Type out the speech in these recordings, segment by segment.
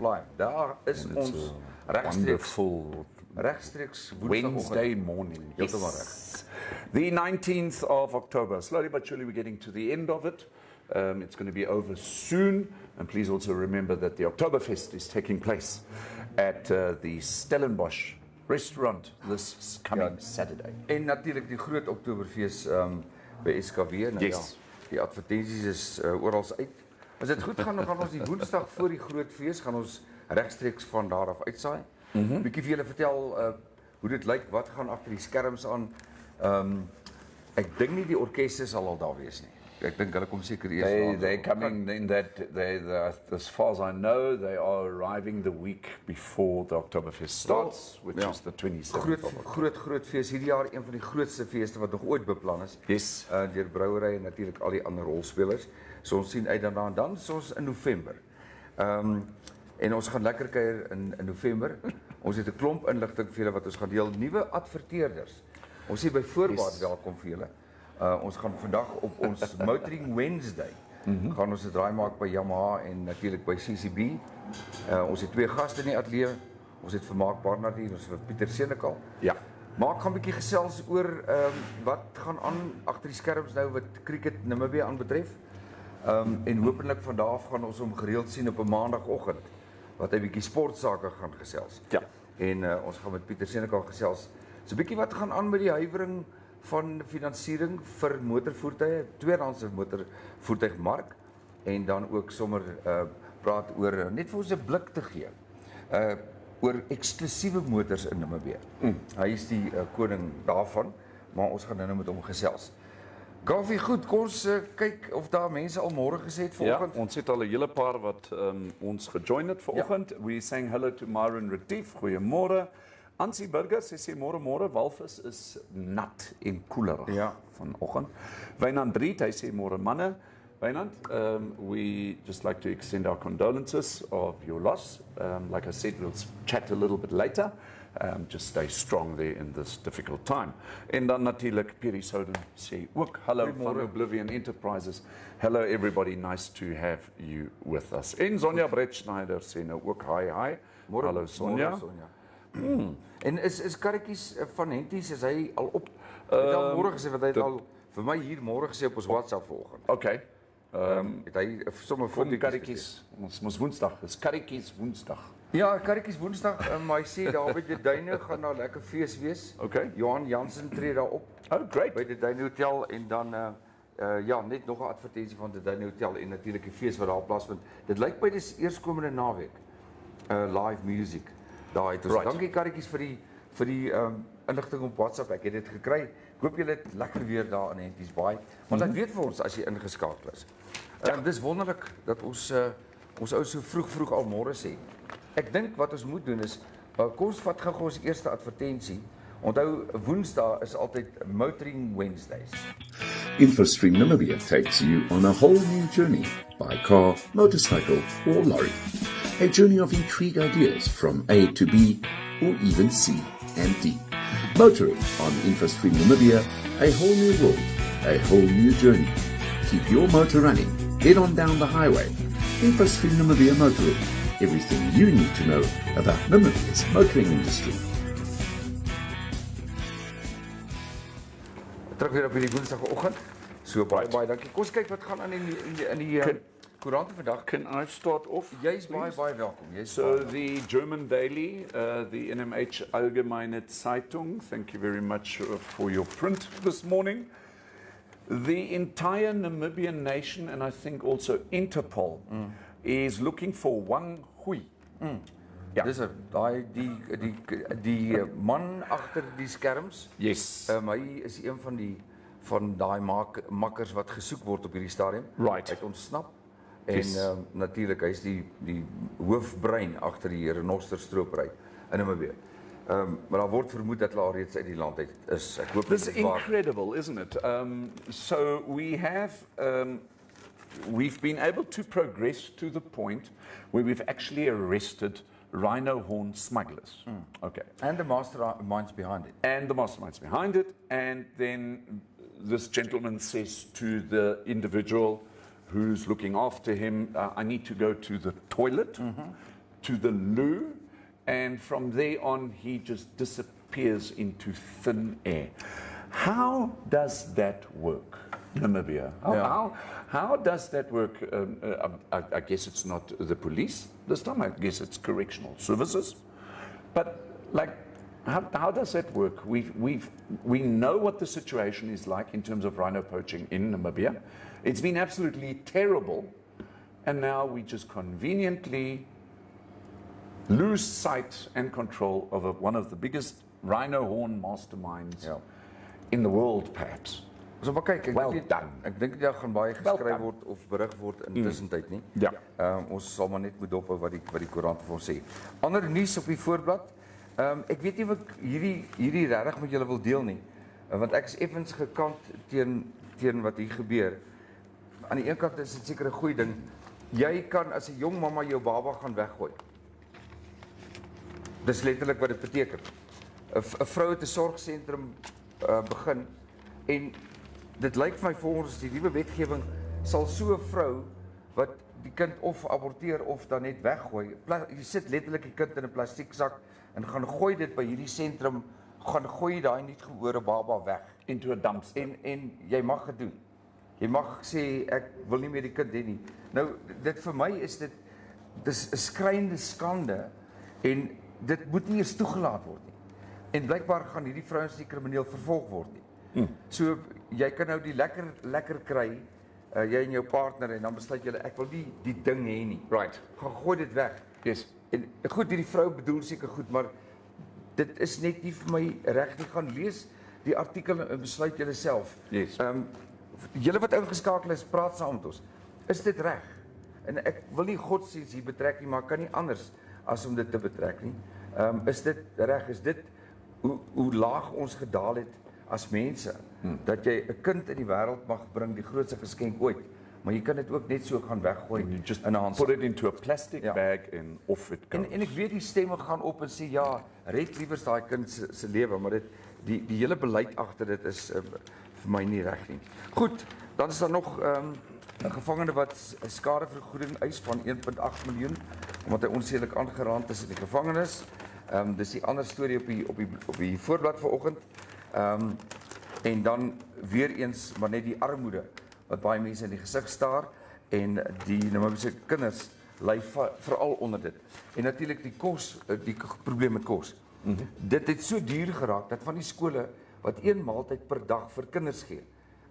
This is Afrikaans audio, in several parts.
Live. Daar is ons rechtstreeks Wednesday morning. Yes. The 19th of October. Slowly but surely we're getting to the end of it. It's going to be over soon. And please also remember that the Oktoberfest is taking place at the Stellenbosch restaurant this coming Saturday. En natuurlijk die groot Oktoberfeest by SKW. Nou Yes. Die advertenties is oral uit. As dit goed gaan, dan gaan ons die woensdag voor die groot fees gaan ons regstreeks van daar af uitsaai. Bietjie vir julle vertel hoe dit lyk, wat gaan agter die skerms aan. Ek dink nie die orkeste sal al daar wees nie. Ek dink hulle kom seker eers. They're coming in that, as far as I know, they are arriving the week before the Oktoberfest starts, which is the 27th of October. Groot fees. Hierdie jaar een van die grootste feeste wat nog ooit beplan is. Yes. Deur brouwerye en natuurlik al die ander rolspelers. So ons sien uit daarna en dan is ons in November. En ons gaan lekker kuier in November. Ons het 'n klomp inligting vir julle wat ons gaan deel. Nuwe adverteerders. Ons sê by voorbaat welkom vir julle. Ons gaan vandag op ons Motoring Wednesday gaan ons 'n draai maak by Yamaha en natuurlik by CCB. Ons het 2 gaste in die ateljee. Ons het vir Barnard hier, ons vir Pieter Senekal. Ja. Maak gaan 'n bietjie gesels oor wat gaan aan agter die skerms nou wat cricket Namibia aanbetref. En hopelik van daar af gaan ons hom gereeld sien op 'n maandagooggend wat hy bietjie sportsake gaan gesels. Ja. En ons gaan met Pieter Senekal gesels. So 'n bietjie wat gaan aan met die huiwering van finansiering vir motorvoertuie, tweedehandse motorvoertuigmark en dan ook sommer praat oor net vir ons 'n blik te gee. Oor eksklusiewe motors in Namibia. Hy is die koning daarvan, maar ons gaan nou met hom gesels. Kaufee, goed, kom ons kyk of daar mense al môre gesê het vanoggend. Ja, ons het al 'n hele paar wat ons gejoin het vanoggend. We sang hello to Myron Retief. Goeiemôre. Ansie Burger sê môre, walvis is nat en koelerig vanoggend. Wynand Driet, hy sê môre manne. Wynand, we just like to extend our condolences of your loss. Like I said, we'll chat a little bit later. Just stay strong there in this difficult time. En dan natuurlijk Piri Soden sê ook hallo van Oblivion Enterprises. Hello everybody, nice to have you with us. En Sonja Brettschneider sê nou ook hi. Hallo Sonja. En is karretjies van Henties, is hy al op? Het al môre gesê, want hy het al vir my hier môre gesê op ons WhatsApp vanoggend. Okay. Het hy sommer karretjies, ons Woensdag, is karretjies Woensdag. Ja, karretjies Woensdag, maar hy sê daar by die Duine gaan daar lekker fees wees. Okay. Johan Jansen tree daar op. Oh, great. By die Duine Hotel en dan net nog 'n advertensie van die Duine Hotel en natuurlik die fees wat daar plaasvind. Dit lyk by dis eerskomende naweek. Live music. Daar het ons dankie karretjies vir die inligting op WhatsApp. Ek het dit gekry. Ek hoop julle het lekker weer daar in Henties Baai. Want ek weet vir ons as jy ingeskakel is. Dis wonderlik dat ons ou so vroeg al môre sê. Ek dink wat ons moet doen is kom ons vat gou ons eerste advertensie. Onthou Woensdae is altyd Motoring Wednesdays. Infostream Namibia takes you on a whole new journey by car, motorcycle or lorry. A journey of intrigue ideas from A to B or even C and D. Motoring on Infostream Namibia, a whole new world, a whole new journey. Keep your motor running, head on down the highway. Infostream Namibia Motoring, everything you need to know about Namibia's motoring industry. Terug weer op hierdie Woensdagoggend. So baie dankie. Kom ons kyk wat gaan aan in die koerante vandag. Can I start off? Jy's baie welkom. So the German daily, the NMH Allgemeine Zeitung, thank you very much for your print this morning. The entire Namibian nation, and I think also Interpol, is looking for Wang Hui. Ja. Dis die man agter die skerms. Yes. Hy is een van daai makkers wat gesoek word op hierdie stadium. Right. Hy het ontsnap. En natuurlik hy's die hoofbrein agter die renosterstropery in Namibia. Maar daar word vermoed dat hy reeds uit die land uit is. Ek hoop this is incredible, isn't it? So we've been able to progress to the point where we've actually arrested rhino horn smugglers. Okay. And the masterminds behind it. And then this gentleman says to the individual who's looking after him, I need to go to the toilet. to the loo, and from there on, he just disappears into thin air. How does that work, Namibia? How does that work? I guess it's not the police this time. I guess it's correctional services. But like, how does that work? We know what the situation is like in terms of rhino poaching in Namibia. It's been absolutely terrible, and now we just conveniently lose sight and control of one of the biggest rhino horn masterminds in the world, perhaps. So maar kyk, ek dink daar gaan baie geskryf word of berig word in tussentyd nie. Ja. Ons sal maar net moet dophou wat die koerant vir ons sê. Ander nuus op die voorblad. Ek weet nie of ek hierdie regtig met julle wil deel nie, want ek is effens gekant teen wat hier gebeur. Aan die een kant is dit seker 'n goeie ding. Jy kan as 'n jong mamma jou baba gaan weggooi. Dis letterlik wat dit beteken. 'n Vrou het 'n sorgsentrum begin en dit lyk vir my volgens die nuwe wetgewing sal so 'n vrou wat die kind of aborteer of dan net weggooi. Jy sit letterlik die kind in 'n plastieksak en gaan gooi dit by hierdie sentrum, gaan gooi daai nuutgebore baba weg into 'n dumpster. En jy mag dit doen. Jy mag sê ek wil nie meer die kind hê nie. Nou dit vir my is dit dis 'n skreiende skande en dit moet nie eens toegelaat word nie. En blykbaar gaan hierdie vrouens nie krimineel vervolg word nie. So jy kan nou die lekker kry, jy en jou partner en dan besluit julle ek wil nie die ding hê nie. Right. Gaan gooi dit weg. Yes. En goed, hierdie vrou bedoel seker goed, maar dit is net nie vir my reg nie. Gaan lees die artikel en besluit julle self. Yes. Julle wat ingeskakel is, praat saam met ons. Is dit reg? En ek wil nie godsdienst hier betrek nie, maar kan nie anders as om dit te betrek nie. Is dit reg? Is dit hoe laag ons gedaal het as mense, dat jy 'n kind in die wêreld mag bring, die grootste geskenk ooit, maar jy kan dit ook net so gaan weggooi in 'n handsak. Put it into a plastic bag and off it goes. En ek weet die stemme gaan op en sê ja, red liewers daai kind se lewe, maar die hele beleid agter dit is vir my nie reg nie. Goed, dan is daar nog 'n gevangene wat skadevergoeding eis van 1.8 miljoen omdat hy onsedelik aangeraand is in die gevangenis. Dis die ander storie op die voorblad vanoggend. En dan weer eens maar net die armoede wat baie mense in die gesig staar en die Namibiese kinders ly veral onder dit. En natuurlik die kos, die probleem met kos. Dit het so duur geraak dat van die skole wat 1 maaltyd per dag vir kinders gee.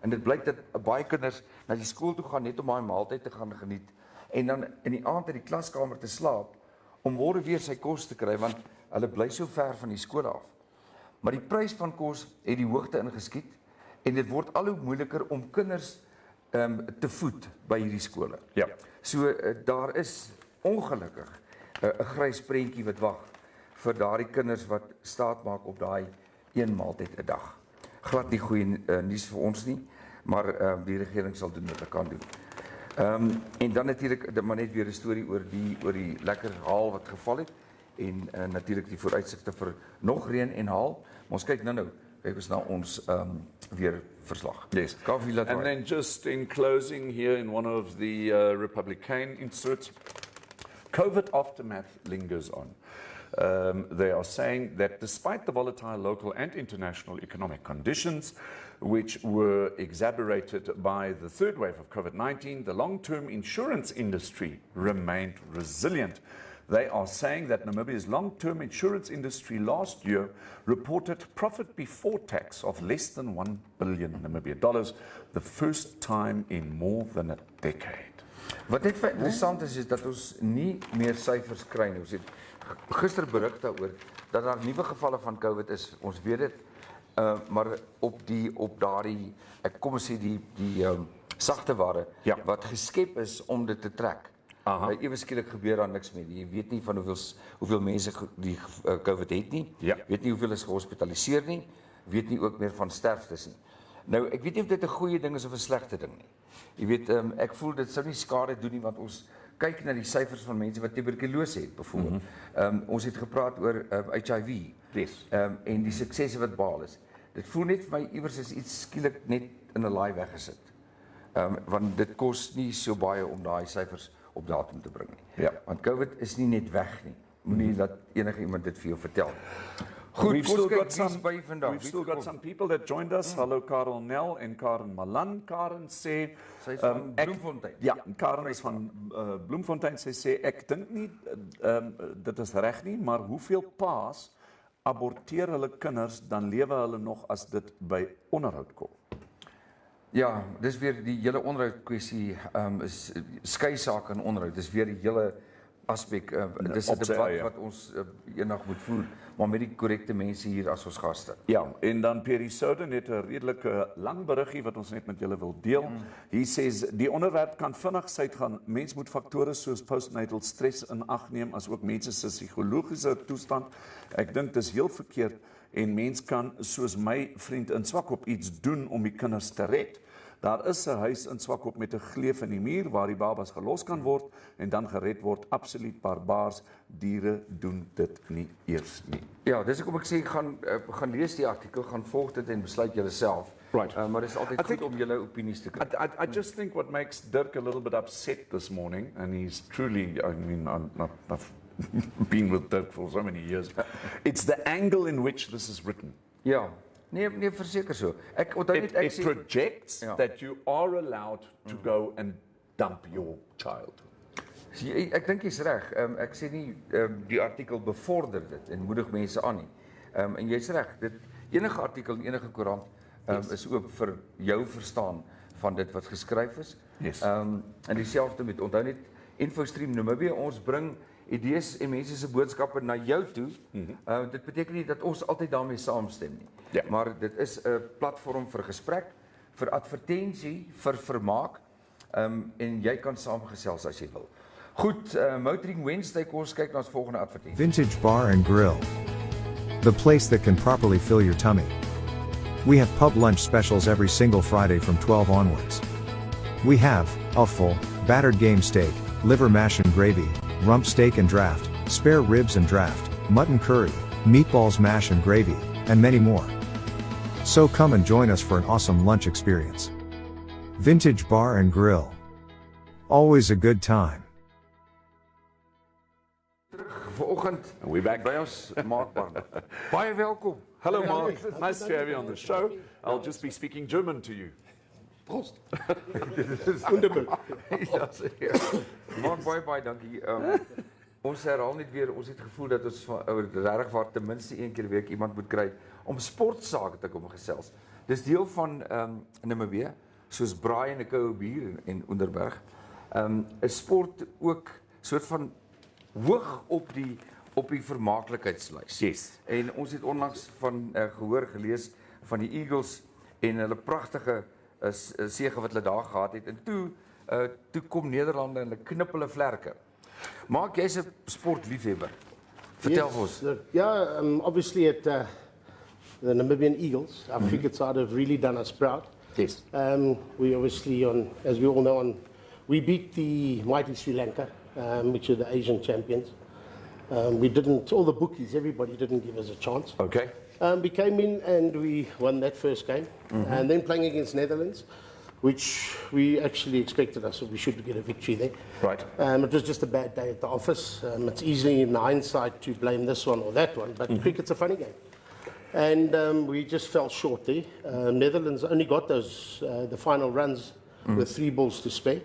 En dit blyk dat baie kinders na die skool toe gaan net om daai maaltyd te gaan geniet en dan in die aand in die klaskamer te slaap om môre weer sy kos te kry want hulle bly so ver van die skole af. Maar die prys van kos het die hoogte ingeskiet en dit word al hoe moeiliker om kinders te voed by hierdie skole. Ja. So daar is ongelukkig 'n grys prentjie wat wag vir daardie kinders wat staat maak op daai 1 maaltyd 'n dag. Glad nie goeie nuus vir ons nie, maar die regering sal doen wat hulle kan doen. En dan natuurlik maar net weer 'n storie oor die lekker haal wat geval het en natuurlik die vooruitsigte vir nog reën en haal. Maar ons kyk nou kyk ons na ons weer verslag. Yes. Kaufeee laat And then just in closing here in one of the Republican inserts, COVID aftermath lingers on. They are saying that despite the volatile local and international economic conditions, which were exacerbated by the third wave of COVID-19, the long-term insurance industry remained resilient. They are saying that Namibia's long-term insurance industry last year reported profit before tax of less than 1 billion Namibian dollars, the first time in more than a decade. Wat net interessant is dat ons nie meer syfers kry nie. Ons het gister berig daaroor dat daar nuwe gevalle van COVID is. Ons weet dit, maar op daardie kom ons sê die sagte ware wat geskep is om dit te trek. Ewe skielik gebeur daar niks meer. Jy weet nie van hoeveel mense die COVID het nie. Weet nie hoeveel is gehospitaliseer nie. Weet nie ook meer van sterftes nie. Nou ek weet nie of dit 'n goeie ding is of 'n slegte ding nie. Jy weet ek voel dit sou nie skade doen nie want ons kyk na die syfers van mense wat tuberkulose het byvoorbeeld. Ons het gepraat oor HIV. Yes. En die suksesse wat behaal is. Dit voel net vir my iewers is iets skielik net in 'n laai weggesit. Want dit kos nie so baie om daai syfers op datum te bring nie. Ja. Want COVID is nie net weg nie. Moenie dat enige iemand dit vir jou vertel. Goed, We've still kyk got wie's some, by vandag. we've Wie still het got gekom? some people that joined us. Hallo Karel Nel en Karen Malan. Karen sê Sy is van Bloemfontein. Ja, Karen is van Bloemfontein. Sy sê ek dink nie dit is reg nie, maar hoeveel paas aborteer hulle kinders dan lewe hulle nog as dit by onderhoud kom? Ja, dis weer die hele onderhoud kwessie, is skei sake en onderhoud. Dis weer die hele aspek, dis 'n op sy debat eie. wat ons eendag moet voer, maar met die korrekte mense hier as ons gaste. Ja, en dan Perry Souden het 'n redelike lang beriggie wat ons net met julle wil deel. Hier sê die onderwerp kan vinnig suid gaan. Mens moet faktore soos postnatal stres in ag neem, as ook mense se psigologiese toestand. Ek dink dis heel verkeerd en mens kan soos my vriend in Swakop iets doen om die kinders te red. Daar is 'n huis in Swakop met 'n gleuf in die muur waar die babas gelos kan word en dan gered word. Absoluut barbaars. Diere doen dit nie eers nie. Ja, dis hoekom ek sê gaan lees die artikel, gaan volg dit en besluit julle self. Right. Maar dit is altyd goed om julle opinies te kry. I just think what makes Dirk a little bit upset this morning, and he's truly, I mean, I've been with Dirk for so many years, it's the angle in which this is written. Ja. Nee, verseker so. Ek onthou net ek It sê projects Ja. that you are allowed to go and dump your child. ek dink jy's reg. Ek sê nie die artikel bevorder dit en moedig mense aan nie. En jy's reg. Dit enige artikel in enige koerant is oop vir jou verstaan van dit wat geskryf is. Yes. En dieselfde met onthou net Infostream Namibia, ons bring idees en mense se boodskappe na jou toe. Dit beteken nie dat ons altyd daarmee saamstem nie. Ja. Maar dit is 'n platform vir gesprek, vir advertensie, vir vermaak. En jy kan saamgesels as jy wil. Goed, Motoring Wednesday, kom ons kyk na ons volgende advertensie. Vintage Bar and Grill. The place that can properly fill your tummy. We have pub lunch specials every single Friday from 12 onwards. We have offal, battered game steak, liver mash and gravy, rump steak and draft, spare ribs and draft, mutton curry, meatballs mash and gravy, and many more. So come and join us for an awesome lunch experience. Vintage Bar and Grill. Always a good time. Vanoggend And we're back. by ons Mark Barnard. Baie welkom. Hello, Mark. Nice to have you on the show. I'll just be speaking German to you. Prost. Ja, Mark, baie dankie. Ons herhaal net weer, ons het gevoel dat ons regtig waar ten minste een keer 'n week iemand moet kry om sportsake te kom gesels. Dis deel van Namibia, soos braai en 'n koue bier en Onderberg. 'n Sport ook soort van hoog op die vermaaklikheidslys. Yes. En ons het onlangs van gehoor gelees van die Eagles en hulle pragtige sege wat hulle daar gehad het. En toe kom Nederlande en hulle knip hulle vlerke. Maak jy's 'n sportliefhebber. Vertel ons. Obviously at the Namibian Eagles, our cricket side have really done us proud. Yes. We obviously, as we all know, we beat the mighty Sri Lanka, which are the Asian champions. We didn't, all the bookies, everybody didn't give us a chance. Okay. We came in and we won that first game. And then playing against Netherlands, which we actually expected us, so we should get a victory there. Right. It was just a bad day at the office. It's easy in hindsight to blame this one or that one, but cricket's a funny game. And we just fell short there. Netherlands only got those, the final runs with 3 balls to spare.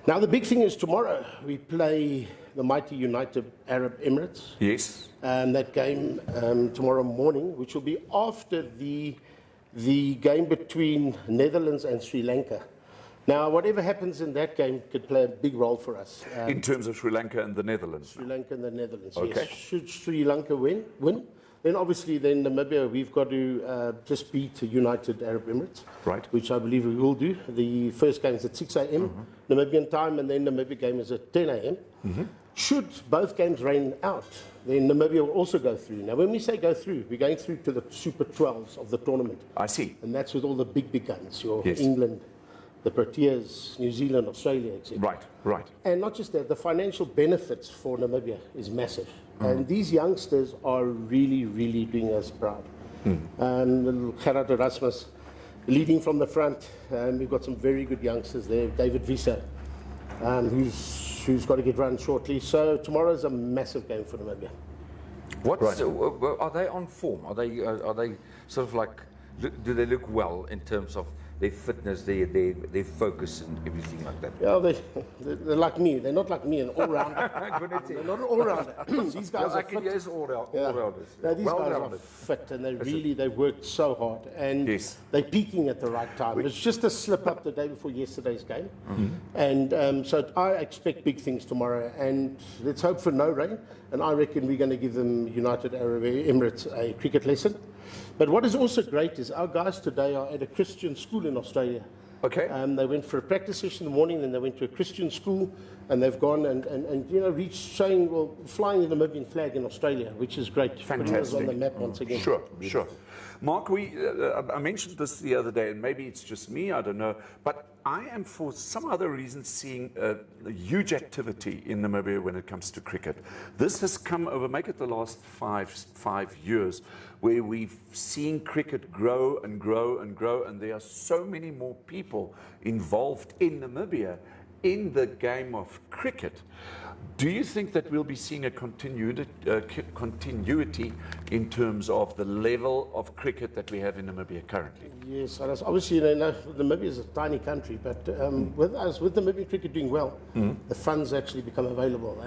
Now the big thing is tomorrow we play the mighty United Arab Emirates. Yes. That game tomorrow morning, which will be after the game between Netherlands and Sri Lanka. Now, whatever happens in that game could play a big role for us. In terms of Sri Lanka and the Netherlands. Sri Lanka and the Netherlands, Okay. yes. Should Sri Lanka win, then obviously then Namibia, we've got to just beat the United Arab Emirates. Right. Which I believe we will do. The first game is at 6 a.m. Namibian time, and then the Namibia game is at 10 a.m. Should both games rain out, then Namibia will also go through. Now, when we say go through, we're going through to the Super 12s of the tournament. I see. And that's with all the big guns, your Yes. England, the Proteas, New Zealand, Australia, etc. Right, right. And not just that, the financial benefits for Namibia is massive. And these youngsters are really doing us proud. Little Gerard Erasmus leading from the front. We've got some very good youngsters there. David Visa, who's got to get run shortly. So tomorrow's a massive game for Namibia. What's are they on form? Are they sort of like, do they look well in terms of their fitness, their focus and everything like that? Yeah, they're like me. They're not like me, an all-rounder. They're not an all-rounder. These guys are fit. Yes, all-rounders. No, these guys are fit, and they worked so hard, and they're peaking at the right time. It's just a slip up the day before yesterday's game, and so I expect big things tomorrow. And let's hope for no rain. And I reckon we're going to give them United Arab Emirates a cricket lesson. But what is also great is our guys today are at a Christian school in Australia. Okay. They went for a practice session in the morning, then they went to a Christian school, and they've gone and reached flying the Namibian flag in Australia, which is great. Fantastic. On the map once again. Sure. Mark, I mentioned this the other day, and maybe it's just me, I don't know, but I am, for some other reason, seeing a huge activity in Namibia when it comes to cricket. This has come over, make it the last five years, where we've seen cricket grow and grow and grow, and there are so many more people involved in Namibia in the game of cricket. Do you think that we'll be seeing a continuity in terms of the level of cricket that we have in Namibia currently? Yes, and obviously, Namibia is a tiny country, but with Namibian cricket doing well, the funds actually become available.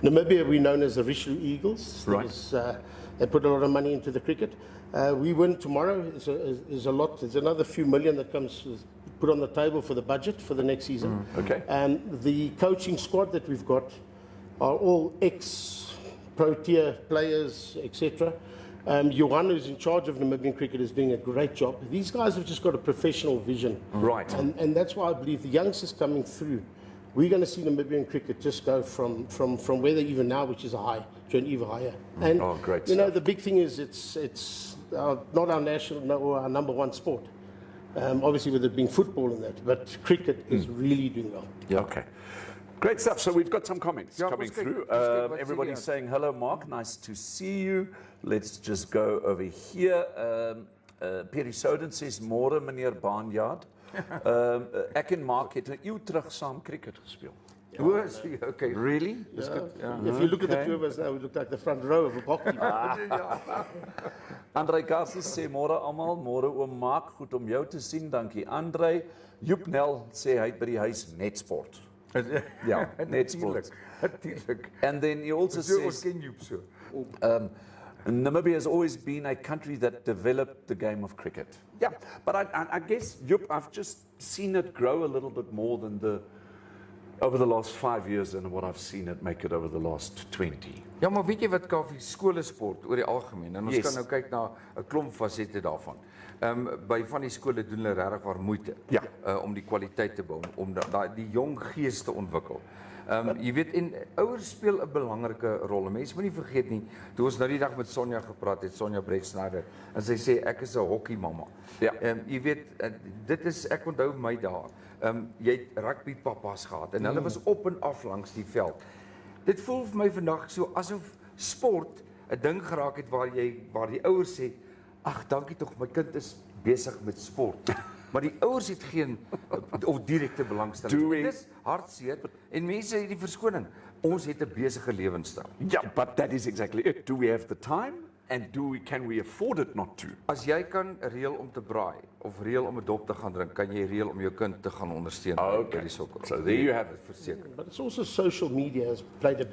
Namibia, we're known as the Richelieu Eagles. Right. They put a lot of money into the cricket. We win tomorrow. Is a lot. There's another few million that comes put on the table for the budget for the next season. Okay. And the coaching squad that we've got are all ex-Protea players, etc. Johan, who's in charge of Namibian cricket, is doing a great job. These guys have just got a professional vision. Right. And that's why I believe the youngsters coming through, we're going to see Namibian cricket just go from where they're even now, which is a high, to an even higher. And, great the big thing is it's not our national or our number one sport. Obviously, with it being football and that, but cricket is really doing well. Yeah. Okay. Great stuff. So we've got some comments coming through. Everybody's saying, hello, Mark. Nice to see you. Let's just go over here. Perry Soden says, môre, meneer Barnard. Ek en Mark het 'n eeu terug saam cricket gespeel. Okay. Really? If you look at the two of us now, we look like the front row of a hockey team. Andrei Karsis sê, môre almal, môre oom Mark, goed om jou te sien. Dankie, Andrei. Joep Nel sê hy het by die huis net sport. Ja, net sport. And then he also says, Namibia has always been a country that developed the game of cricket. Yeah, but I guess, I've just seen it grow a little bit more than over the last 5 years than what I've seen it make it over the last 20. Ja, maar weet jy wat, Kaufee, skole-sport oor die algemeen, en ons kan nou kyk na 'n klomp fasette daarvan. By van die skole doen hulle regtig waar moeite om die kwaliteit te bou, om die jong gees te ontwikkel. Jy weet, en ouers speel 'n belangrike rol. Mense moet nie vergeet nie, toe ons nou die dag met Sonja gepraat het, Sonja Breksnyder, en sy sê ek is 'n hokkiemamma. Ja. Jy weet, dit is, ek onthou my dae. Jy het rugby pappas gehad en hulle was op en af langs die veld. Dit voel vir my vandag so asof sport 'n ding geraak het waar die ouers sê, ag, dankie tog, my kind is besig met sport. Maar die ouers het geen of direkte belangstelling. Dit is hartseer en mense het die verskoning. Ons het 'n besige lewenstyl. Yeah, but that is exactly it. Do we have the time? And can we afford it not to? As jy kan reël om te braai of reël om 'n dop te gaan drink, kan jy reël om jou kind te gaan ondersteun by die sokker. So there you have it, verseker. But it's also social media has played a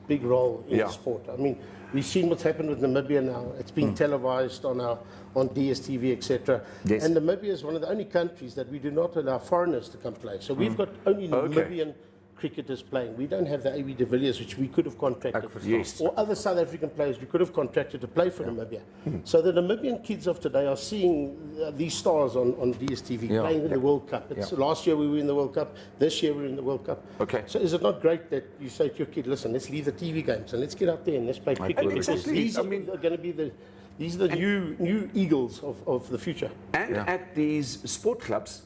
big role in the sport. I mean, we've seen what's happened with Namibia now. It's been televised on DSTV, etc. Yes. And Namibia is one of the only countries that we do not allow foreigners to come play. So we've got only Namibian cricketers playing. We don't have the A.B. de Villiers, which we could have contracted, or other South African players we could have contracted to play for Namibia. So the Namibian kids of today are seeing these stars on DSTV playing in the World Cup. Last year we were in the World Cup, this year we're in the World Cup. Okay. So is it not great that you say to your kid, listen, let's leave the TV games and let's get out there and let's play cricket? Because these are going to be these are the new eagles of the future. And at these sport clubs,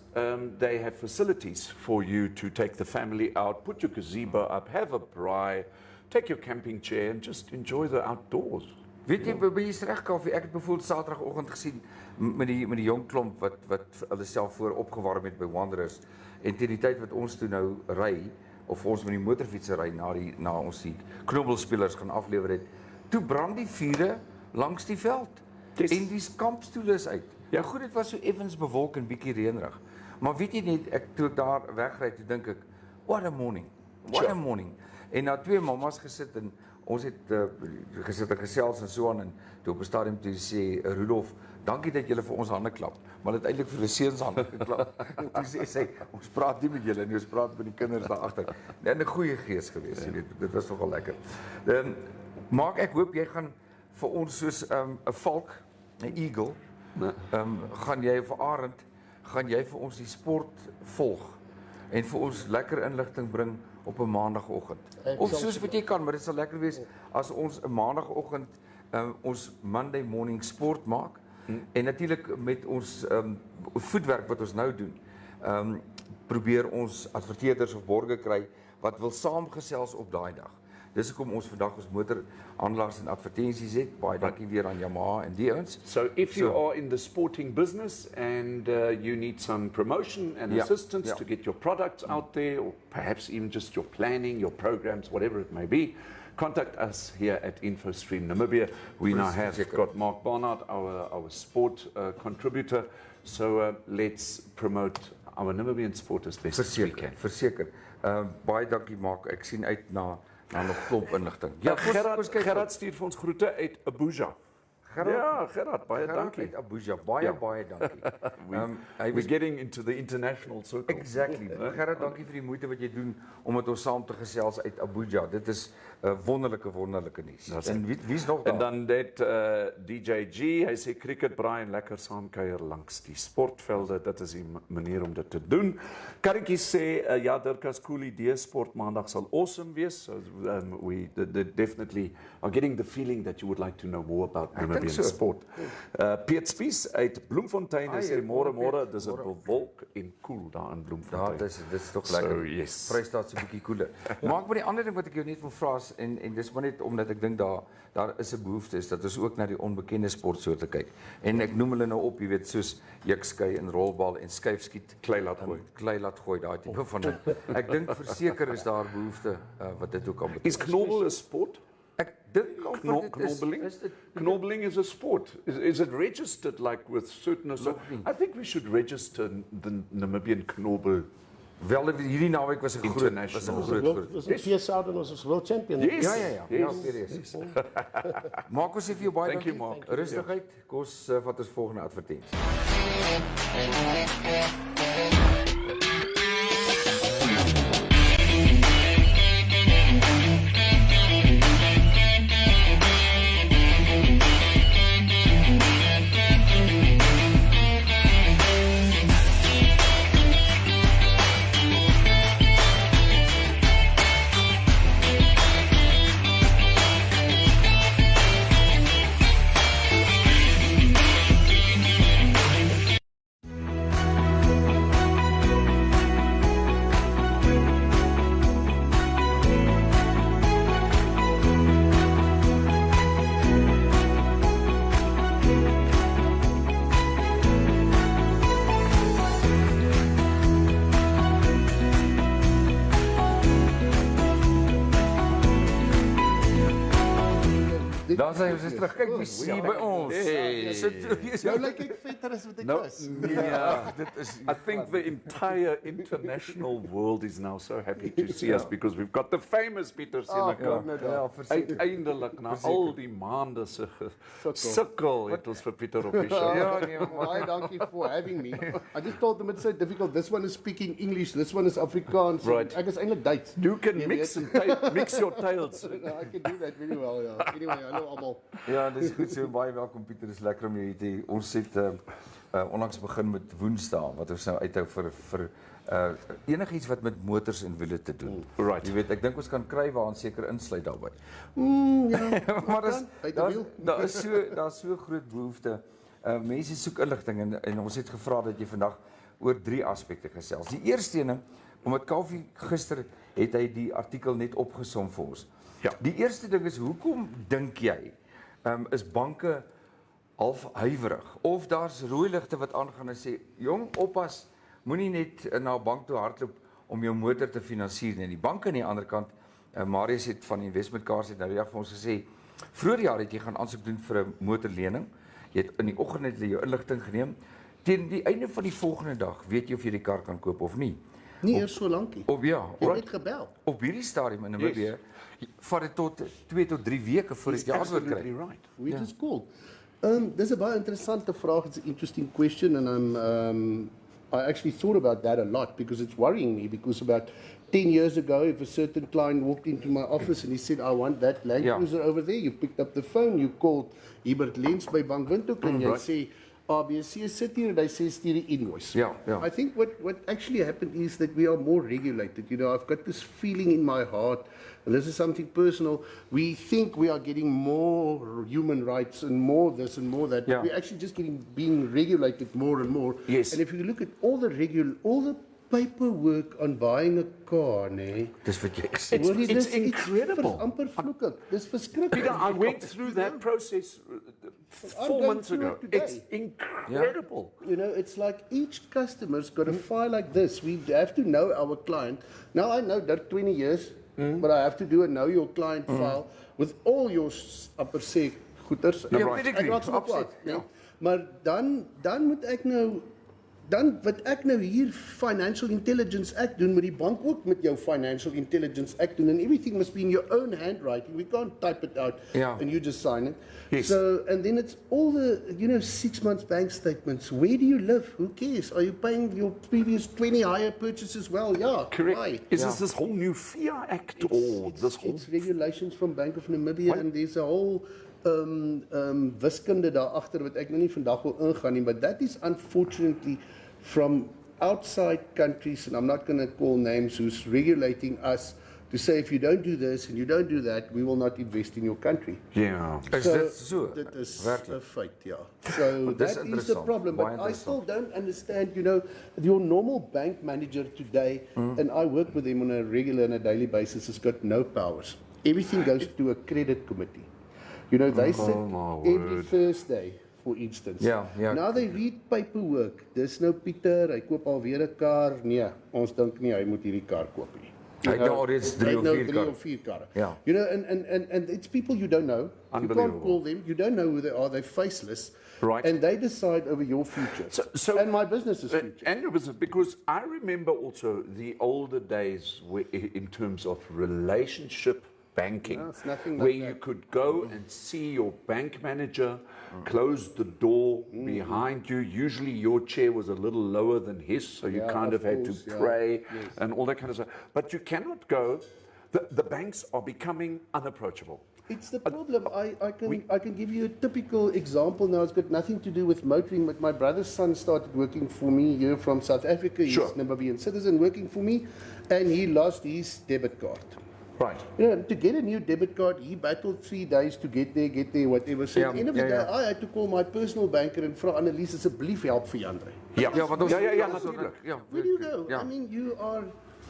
they have facilities for you to take the family out, put your gazebo up, have a braai, take your camping chair and just enjoy the outdoors. Weet jy, by jy's reg, Kaufee, ek het bijvoorbeeld Saterdagoggend gesien met die jong klomp wat hulle self voor opgewarm het by Wanderers. En teen die tyd wat ons toe nou ry, of ons met die motorfietsery na ons die knobbelspelers gaan aflewer het, toe brand die vure langs die veld. En die kampstoele is uit. Ja goed, dit was so effens bewolk en bietjie reënerig. Maar weet jy net, toe ek daar wegry, toe dink ek, what a morning. What a morning. En na 2 mammas gesit en ons het gesit en gesels en so aan en toe op 'n stadium toe sê Rudolf, dankie dat julle vir ons hande klap, maar dit uiteindelik vir die seuns hande geklap. Toe sê sy, ons praat nie met julle nie, ons praat met die kinders daar agter. En 'n goeie gees gewees, jy weet, dit was nogal lekker. Mark, ek hoop jy gaan vir ons soos 'n valk, 'n eagle, gaan jy vir Arend, gaan jy vir ons die sport volg en vir ons lekker inligting bring op 'n maandagoggend. Of soos wat jy kan, maar dit sal lekker wees as ons 'n maandagoggend ons Monday morning sport maak en natuurlik met ons voetwerk wat ons nou doen. Probeer ons adverteerders of borgers kry wat wil saamgesels op daai dag. Dis hoekom ons vandag ons motorhandelaars en advertensies het. Baie dankie weer aan Yamaha en die ouens. So if you are in the sporting business and you need some promotion and assistance to get your products out there, or perhaps even just your planning, your programs, whatever it may be, contact us here at Infostream Namibia. We now have got Mark Barnard, our sport contributor. So let's promote our Namibian sport as best as we can. Verseker. Baie dankie Mark. Ek sien uit na nog klomp inligting. Ja, Gerard stuur vir ons groete uit Abuja. Gerard, baie dankie. Uit Abuja, baie dankie. We're getting into the international circle. Exactly. Gerard, dankie vir die moeite wat jy doen om met ons saam te gesels uit Abuja. Dit is wonderlike nuus. En wie's nog daar? En dan dit DJ G, hy sê cricket braai en lekker saamkuier langs die sportvelde. Dit is die manier om dit te doen. Karretjie sê ja, Dirkas cool idee, sport maandag sal awesome wees. So we definitely are getting the feeling that you would like to know more about Namibian sport. Piet Spies uit Bloemfontein sê môre, dis 'n bewolk en koel daar in Bloemfontein. Ja, dit is tog lekker. So, yes. Vrystaat so 'n bietjie koeler. Maar die ander ding wat ek jou net wil vra is en dis maar net omdat ek dink daar is 'n behoefte is dat ons ook na die onbekende sportsoorte kyk. En ek noem hulle nou op, jy weet, soos jukskei en rolbal en skuifskiet, klei laat gooi, daai tipe van ding. Ek dink verseker is daar behoefte wat dit ook kan betref. Is knobbel 'n sport? Ek dink Knobbeling is a sport. Is it registered like with certain? I think we should register the Namibian knobbel. Wel, hierdie naweek was 'n groot Was het PSA dan ons world champion? Yes. Yes. Maak ons vir jou baie Thank you, dankie. Mark. Rustigheid. Kom ons vat ons volgende advertensie. Dan sê ons is terug. Kyk wie sien by ons. Jou lyk ek vetter as wat ek is. I think the entire international world is now so happy to see us because we've got the famous Pieter Senekal. Uiteindelik na al die maande se sukkel het ons vir Pieter op die show. Baie dankie for having me. I just told them it's so difficult. This one is speaking English, this one is Afrikaans. Right. Ek is eintlik Duits. You can mix your tales. I can do that very well, ja. Anyway, hallo almal. Ja, dis goed so, baie welkom Pieter, dis lekker om jou hier te hê. Ons het onlangs begin met Woensdae wat ons nou uithou vir enigiets wat met motors en wiele te doen. Right. Jy weet, ek dink ons kan kry waar ons seker insluit daarbey. Ja. Maar daar is so groot behoefte. Mense soek inligting en ons het gevra dat jy vandag oor 3 aspekte gesels. Die eerste ene, omdat Kaufeee gister het hy die artikel net opgesom vir ons. Ja. Die eerste ding is, hoekom dink jy is banke half huiwerig of daar's rooi ligte wat aangaan en sê jong, oppas, moenie net na 'n bank toe hardloop om jou motor te finansier nie. Die bank aan die ander kant, Marius het van Investment Cars het nou die dag vir ons gesê, vroeër jaar het jy gaan aansoek doen vir 'n motorlening. Jy het in die oggend het jy jou inligting geneem. Teen die einde van die volgende dag weet jy of jy die kar kan koop of nie. Nie eers so lankie. Op ja, Jy het net gebel. op hierdie stadium in Namibië vat dit tot 2 tot 3 weke voordat jy antwoord kry. Absolutely right. Which is cool. This is a very interessante vraag. It's an interesting question, and I actually thought about that a lot because it's worrying me. Because about 10 years ago, if a certain client walked into my office and he said, "I want that Land Cruiser over there," you picked up the phone, you called Hubert Lens by Bank Windhoek, and you say, "RBC is sitting," and they say, "Stuur die invoice." Yeah. I think what actually happened is that we are more regulated. You know, I've got this feeling in my heart, and this is something personal. We think we are getting more human rights and more this and more that. Yeah. But we're actually just being regulated more and more. Yes. And if you look at all the paperwork on buying a car, nee. Dis wat jy gesê. It's incredible. Amper vloekig. Dis verskriklik. Peter, I went through that process 4 going months through ago. it today. It's incredible. You know, it's like each customer's got a file like this. We have to know our client. Now I know that 20 years, but I have to do a know your client file with all your upper say goeders. Ja, Ek pedigree, raak so absoluut, kwaad, ja. nee. Maar dan moet ek nou wat ek nou hier Financial Intelligence Act doen, moet die bank ook met jou Financial Intelligence Act doen, and everything must be in your own handwriting. We can't type it out and you just sign it. Yes. So, and then it's all the, 6 months bank statements. Where do you live? Who cares? Are you paying your previous 20 hire purchases well? Yeah. Correct. Why? Is this whole new FIA Act or this whole... It's regulations from Bank of Namibia, and there's a whole wiskunde daar agter wat ek nou nie vandag wil ingaan nie, but that is unfortunately from outside countries, and I'm not going to call names, who's regulating us to say if you don't do this and you don't do that, we will not invest in your country. Yeah. Is dit so? Dit is Werklik? 'n feit, ja. So Dis that is the interessant, problem, baie but I still interessant. don't understand, your normal bank manager today, and I work with him on a regular and a daily basis, has got no powers. Everything goes to a credit committee. They sit every Thursday, for instance. Ja. Now they read paperwork. Dis nou Pieter, hy koop alweer 'n kar. Nee, ons dink nie hy moet hierdie kar koop nie. Hy het nou alreeds 3 of 4 karre. Ja. And it's people you don't know. You can't Unbelievable. call them. You don't know who they are. They're faceless. Right. And they decide over your future. So- and my business's future. And your business, because I remember also the older days in terms of relationship banking, No, it's nothing like where you that. could go and see your bank manager, close the door behind you. Usually your chair was a little lower than his, so you Yeah, kind of of had course, to yeah. pray Yes. and all that kind of stuff. But you cannot go. The banks are becoming unapproachable. It's the problem. I can give you a typical example now. It's got nothing to do with motoring, but my brother's son started working for me here from South Africa. He's Sure. a Namibian citizen working for me, and he lost his debit card. Right. To get a new debit card, he battled 3 days to get there, whatever. So at the end of the day, I had to call my personal banker and vra Annelies asseblief help vir Andre. Ja, want ons natuurlijk. Where do you go? Ja. I mean, you are...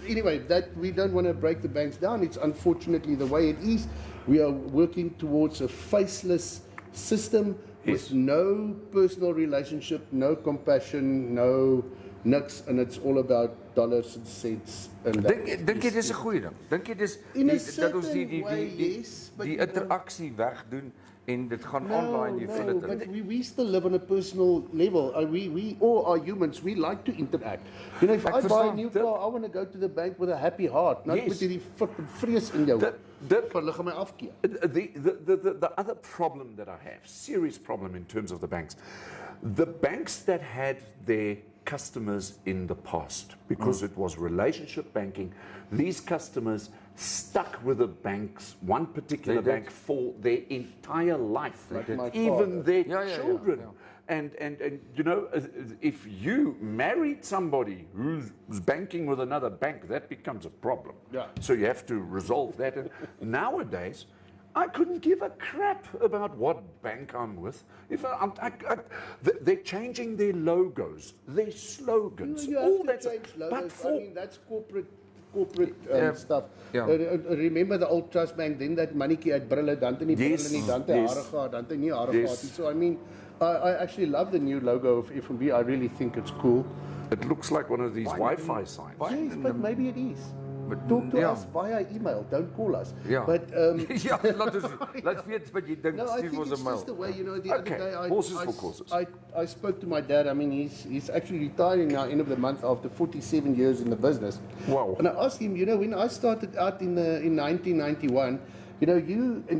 Anyway, that we don't want to break the banks down. It's unfortunately the way it is. We are working towards a faceless system with no personal relationship, no compassion, no niks, and it's all about dollars and cents. And Dink jy dis 'n goeie ding? Dink jy dis In a dat ons certain way, yes, but die you know- interaksie wegdoen en dit gaan online jy voel dit. but we still live on a personal level. We all are humans. We like to interact. If I buy a new car, I want to go to the bank with a happy heart, not Yes. met hierdie fucking vrees in jou. Dit- Hulle gaan my afkeer. The other problem that I have, serious problem in terms of the banks that had their customers in the past, because it was relationship banking, these customers stuck with the banks, one particular They did. bank, for their entire life, Like my even father. their Yeah. children. And if you married somebody who's banking with another bank, that becomes a problem. Yeah. So you have to resolve that. And nowadays, I couldn't give a crap about what bank I'm with. If they're changing their logos, their slogans, You all have that to change stuff. logos. But I mean, that's corporate stuff. Yeah. Remember the old trust bank, then that mannetjie uit brille, dan het hy nie Yes, brille nie, dan het hy yes. hare gehad, dan het hy nie hare Yes. gehad nie. So I mean, I actually love the new logo of FNB. I really think it's cool. It looks like one of these Wi-Fi signs. Yes, but maybe it is. But, Talk to yeah. us via email. Don't call us. Ja. But Ja, laat weet wat jy dink, no, I stuur think ons it's 'n mail. just the way, you know, the Okay, other day horses for courses. I spoke to my dad. I mean, he's actually retiring now, end of the month, after 47 years in the business. Wow. And I asked him, you know, when I started out in 1991, you know,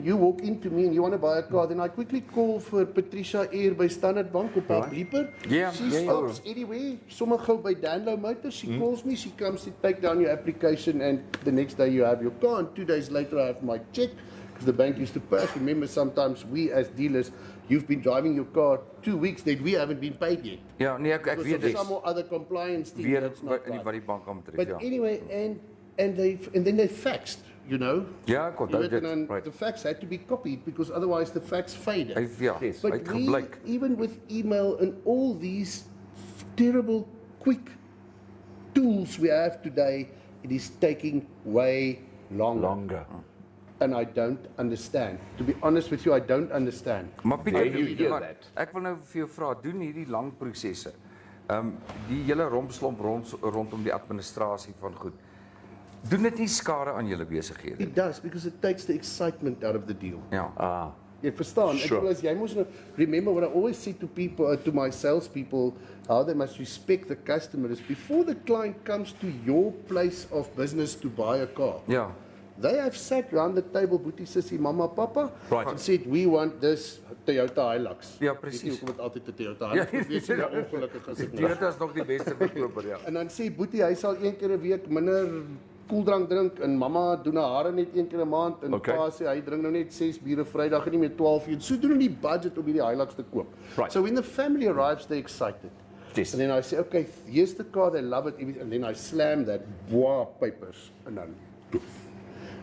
you walk into me and you want to buy a car, then I quickly call for Patricia Eer by Standard Bank op haar bleeper. Yeah, She yeah, stops anywhere, sommer gou by Danlow Motors. She calls me, she comes to take down your application, and the next day you have your car, and 2 days later I have my check, because the bank used to pay us. Remember, sometimes we as dealers, you've been driving your car 2 weeks that we haven't been paid yet. Ja, nee, ek Because weet of dit. some or other compliance thing Weer that's not right. wat die bank aanbetref, But ja. anyway, and then they faxed, you know. Ja, ek You onthou weet, dit. and then Right. the fax had to be copied because otherwise the fax faded. Ja, But uit we, gebleik. even with email and all these terrible quick tools we have today, it is taking way longer. And I don't understand. To be honest with you, I don't understand. Maar Pieter, you hear maar that. ek wil nou vir jou vra, doen hierdie lang prosesse. Die hele rompslomp rondom die administrasie van goed. Doen dit nie skade aan julle besighede? It does, because it takes the excitement out of the deal. Ja. Jy verstaan, Sure. ek wil as jy moes nou remember what I always say to people, to my salespeople, how they must respect the customer is before the client comes to your place of business to buy a car. Ja. They have sat around the table, boetie, sissie, mama, papa, Right. and said, we want this Toyota Hilux. Ja, Weet presies. nie hoekom het altyd 'n Toyota Ja, Hilux wees nie, ongelukkig as ek nou. Dit is nog die beste verkoper, ja. En dan sê boetie, hy sal een keer 'n week minder koeldrank drink en mamma doen haar hare net een keer 'n maand en Okay. pa sê hy drink nou net 6 biere Vrydag en nie meer 12 uur. So doen hulle die budget om hierdie Hilux te koop. Right. So when the family arrives, they're excited. Yes. And then I say, okay, here's the car, they love it, and then I slam that papers and then poof.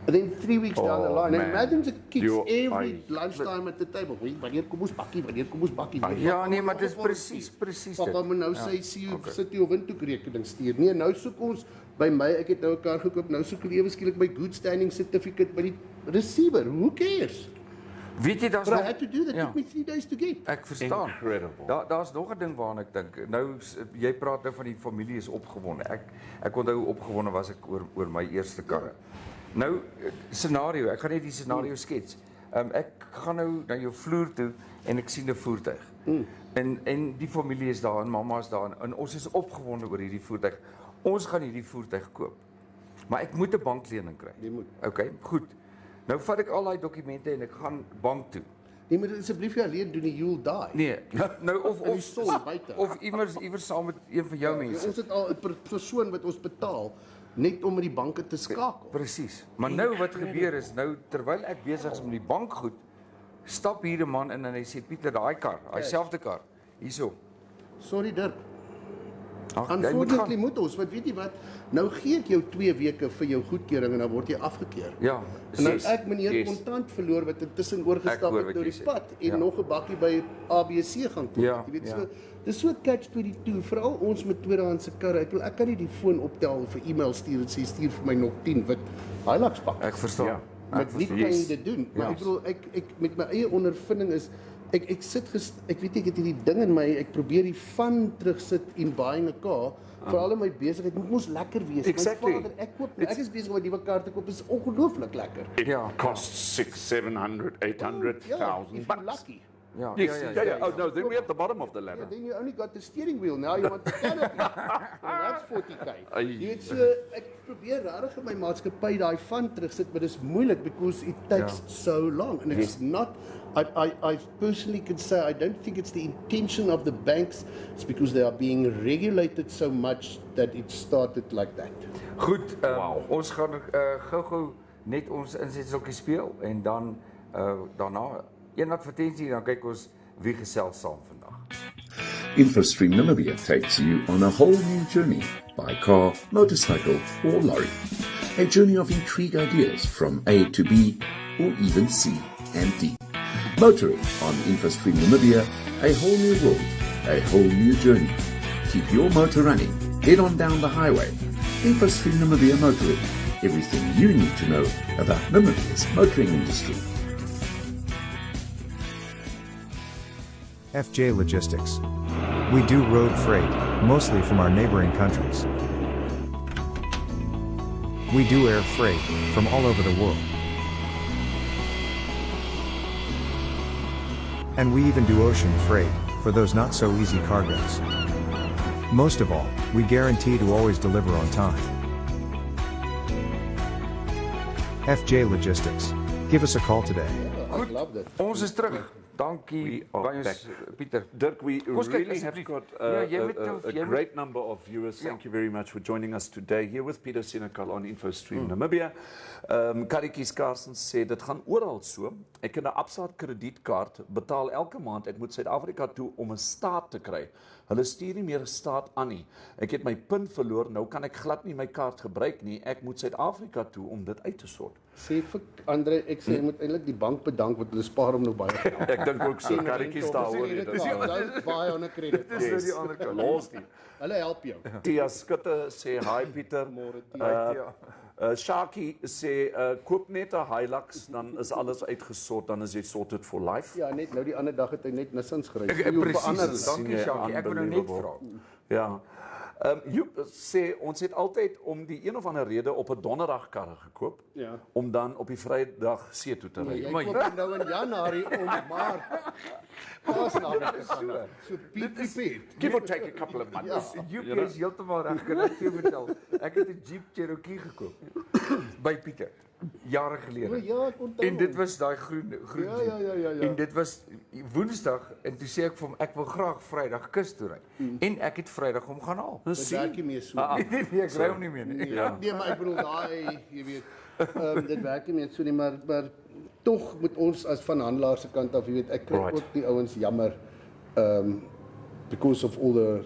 And then 3 weeks down the Oh, line, man. and imagine the kids You- every lunchtime at the table. Wanneer kom ons bakkie? Ja, nee, maar dis presies dit. Papa moet nou sê, sit jy op windhoekrekening stuur. Nee, nou soek ons by my, ek het nou 'n kar gekoop, nou soek hulle ewe skielik my good standing certificate by die receiver. Who cares? Weet jy, daar's But I nog had to do that, Ja. took me 3 days to get. Ek verstaan. Incredible. Daar's nog 'n ding waaraan ek dink. Nou jy praat nou van die familie is opgewonde. Ek onthou hoe opgewonde was ek oor my eerste karre. Nou scenario, ek gaan net die scenario skets. Ek gaan nou na jou vloer toe en ek sien 'n voertuig. En die familie is daar en mamma is daar en ons is opgewonde oor hierdie voertuig. Ons gaan hierdie voertuig koop. Maar ek moet 'n banklening kry. Jy moet. Okay, goed. Nou vat ek al daai dokumente en ek gaan bank toe. Jy moet dit asseblief nie alleen doen nie, you'll die. Nee, nou In die son buite. of iewers saam met een van jou mense. Ons het al 'n persoon wat ons betaal net om met die banke te skakel. Presies. Maar nou wat gebeur is, nou terwyl ek besig is met die bankgoed, stap hier 'n man in en hy sê Pieter, daai kar, daai selfde kar, hierso. Sorry Dirk. Ag, jy moet Unfortunately gaan. moet ons, want weet jy wat? Nou gee ek jou 2 weke vir jou goedkeuring en dan word jy afgekeur. Ja, En dan presies. ek meneer Yes. kontant verloor wat intussen Ek oorgestap hoor het wat deur jy die sê. pad en Ja. nog 'n bakkie by ABC gaan koop. Ja, Jy weet ja. so, dis so catch-22 veral ons met tweedehandse karre. Ek kan nie die foon optel vir e-mail stuur en sê stuur vir my nog 10 wit Hilux pak. Ek verstaan. Ja. Met wie kan jy Yes. dit doen? Maar Ja. ek bedoel ek met my eie ondervinding is ek ek weet ek het hierdie ding in my, ek probeer die fun terugsit in buying a car. Veral in my besigheid moet mos lekker wees. Exactly. My vader, ek is besig om 'n nuwe kar te koop. Is ongelooflik lekker. It Ja. costs 600, 700, 800,000 if you're bucks. lucky. Ja, Yes, yeah. Oh no, then we're at the bottom of the ladder. Then you only got the steering wheel. Now you want the canopy. And that's 40k. Ai. Jy weet so ek probeer regtig in my maatskappy daai van terugsit, but it's moeilik because it takes so long and it's not I personally can say I don't think it's the intention of the banks. It's because they are being regulated so much that it started like that. Goed, Wow. ons gaan gou-gou net ons insetseltjie speel en dan daarna een advertensie dan kyk ons wie gesels saam vandag. Infostream Namibia takes you on a whole new journey by car, motorcycle, or lorry. A journey of intrigue ideas from A to B, or even C and D. Motoring on Infostream Namibia, a whole new world, a whole new journey. Keep your motor running. Head on down the highway. Infostream Namibia Motoring. Everything you need to know about Namibia's motoring industry. FJ Logistics. We do road freight. mostly from our neighboring countries. We do air freight from all over the world. And we even do ocean freight for those not so easy cargoes. Most of all, we guarantee to always deliver on time. FJ Logistics. Give us a call today. I love that. Ons is terug. Dankie We are baie back. Pieter. Dirk, we Kom ons kyk really have asseblief. got Ja, jy a moet nou- jy moet- great number of viewers. Thank you very much for joining us today here with Pieter Senekal on Infostream Namibia. Karretjies Karsens sê dit gaan oral so. Ek het 'n Absa kredietkaart, betaal elke maand. Ek moet Suid-Afrika toe om 'n staat te kry. Hulle stuur nie meer 'n staat aan nie. Ek het my PIN verloor, nou kan ek glad nie my kaart gebruik nie. Ek moet Suid-Afrika toe om dit uit te sort. Sê vir Andre, ek sê jy moet eintlik die bank bedank want hulle spaar hom nou baie geld. Ek dink ook so. Karretjies daar hoor jy Dit dit. is baie aan 'n krediet. Dis nou die ander kant. Los die. Hulle help jou. Tia Skutte sê hi Pieter. Shaki sê koop net 'n Hilux, dan is alles uitgesort, dan is jy sorted for life. Ja, net nou die ander dag het hy net Nissans gery. Presies. Dankie Nee, Shaki. Ek wil nou net vra. Ja. Joep sê ons het altyd om die een of ander rede op 'n donderdag karre gekoop, Ja. om dan op die Vrydag see toe te ry. Jy koop nou in Januarie om maar Paasnaweek te gaan. So be prepared. Give or take a couple of months. Joep is heeltemal reg. Kan ek vir jou vertel? Ek het 'n Jeep Cherokee gekoop by Pieter jare gelede. O ja, ek onthou. En dit was daai groen Ja. En dit was Woensdag en toe sê ek vir hom ek wil graag Vrydag kus toe ry. En ek het Vrydag hom gaan haal. Dit werk nie meer so. Nee, ek ry hom nie meer nie. Nee, maar ek bedoel daai, jy weet, dit werk nie meer so nie, maar tog moet ons as van handelaars se kant af, jy weet, ek kry ook die ouens jammer because of all the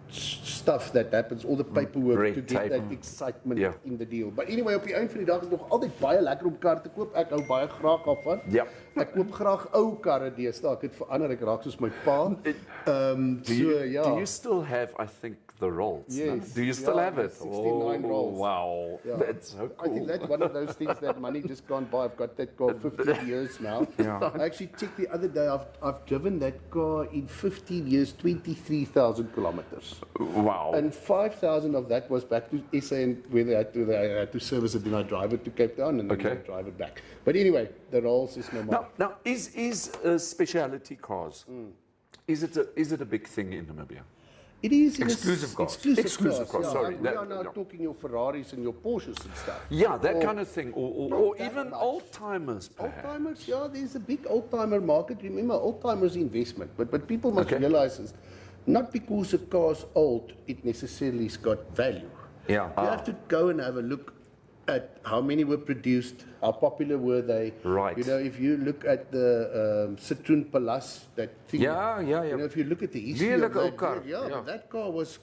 stuff that happens, all the paperwork Red to get tape. that excitement in the deal. But anyway, op die einde van die dag is nog altyd baie lekker om kar te koop. Ek hou baie graag daarvan. Ja. Ek koop graag ou karre deesdae. Ek het verander, ek raak soos my pa. Do you still have, I think, the Rolls? Yes. No? Do you still have it? 69 Rolls. Wow. Yeah. That's so I think cool. that's one of those things that money just can't buy. I've got that car 15 years now. I actually checked the other day. I've driven that car in 15 years, 23,000 kilometers. Wow. And 5,000 of that was back to SA, and where they had to service it, then I drive it to Cape Town and then I drive it back. But anyway, the Rolls is no more. Now is specialty cars, is it a big thing in Namibia? It is Exclusive cars. Exclusive cars. Yeah, Sorry, we that- are now yeah. talking your Ferraris and your Porsches and stuff. Yeah, that Or- kind of thing, or Not that even much. old-timers perhaps. Old-timers, yeah, there's a big old-timer market. Remember, old-timers investment. But people must realize is, not because a car's old, it necessarily has got value. Ja. You have to go and have a look at how many were produced, how popular were they. Right. You know, if you look at the Citroen Palace, that thing. Ja. You know, if you look at the history of Lelike ou that, kar, yeah, ja. that car was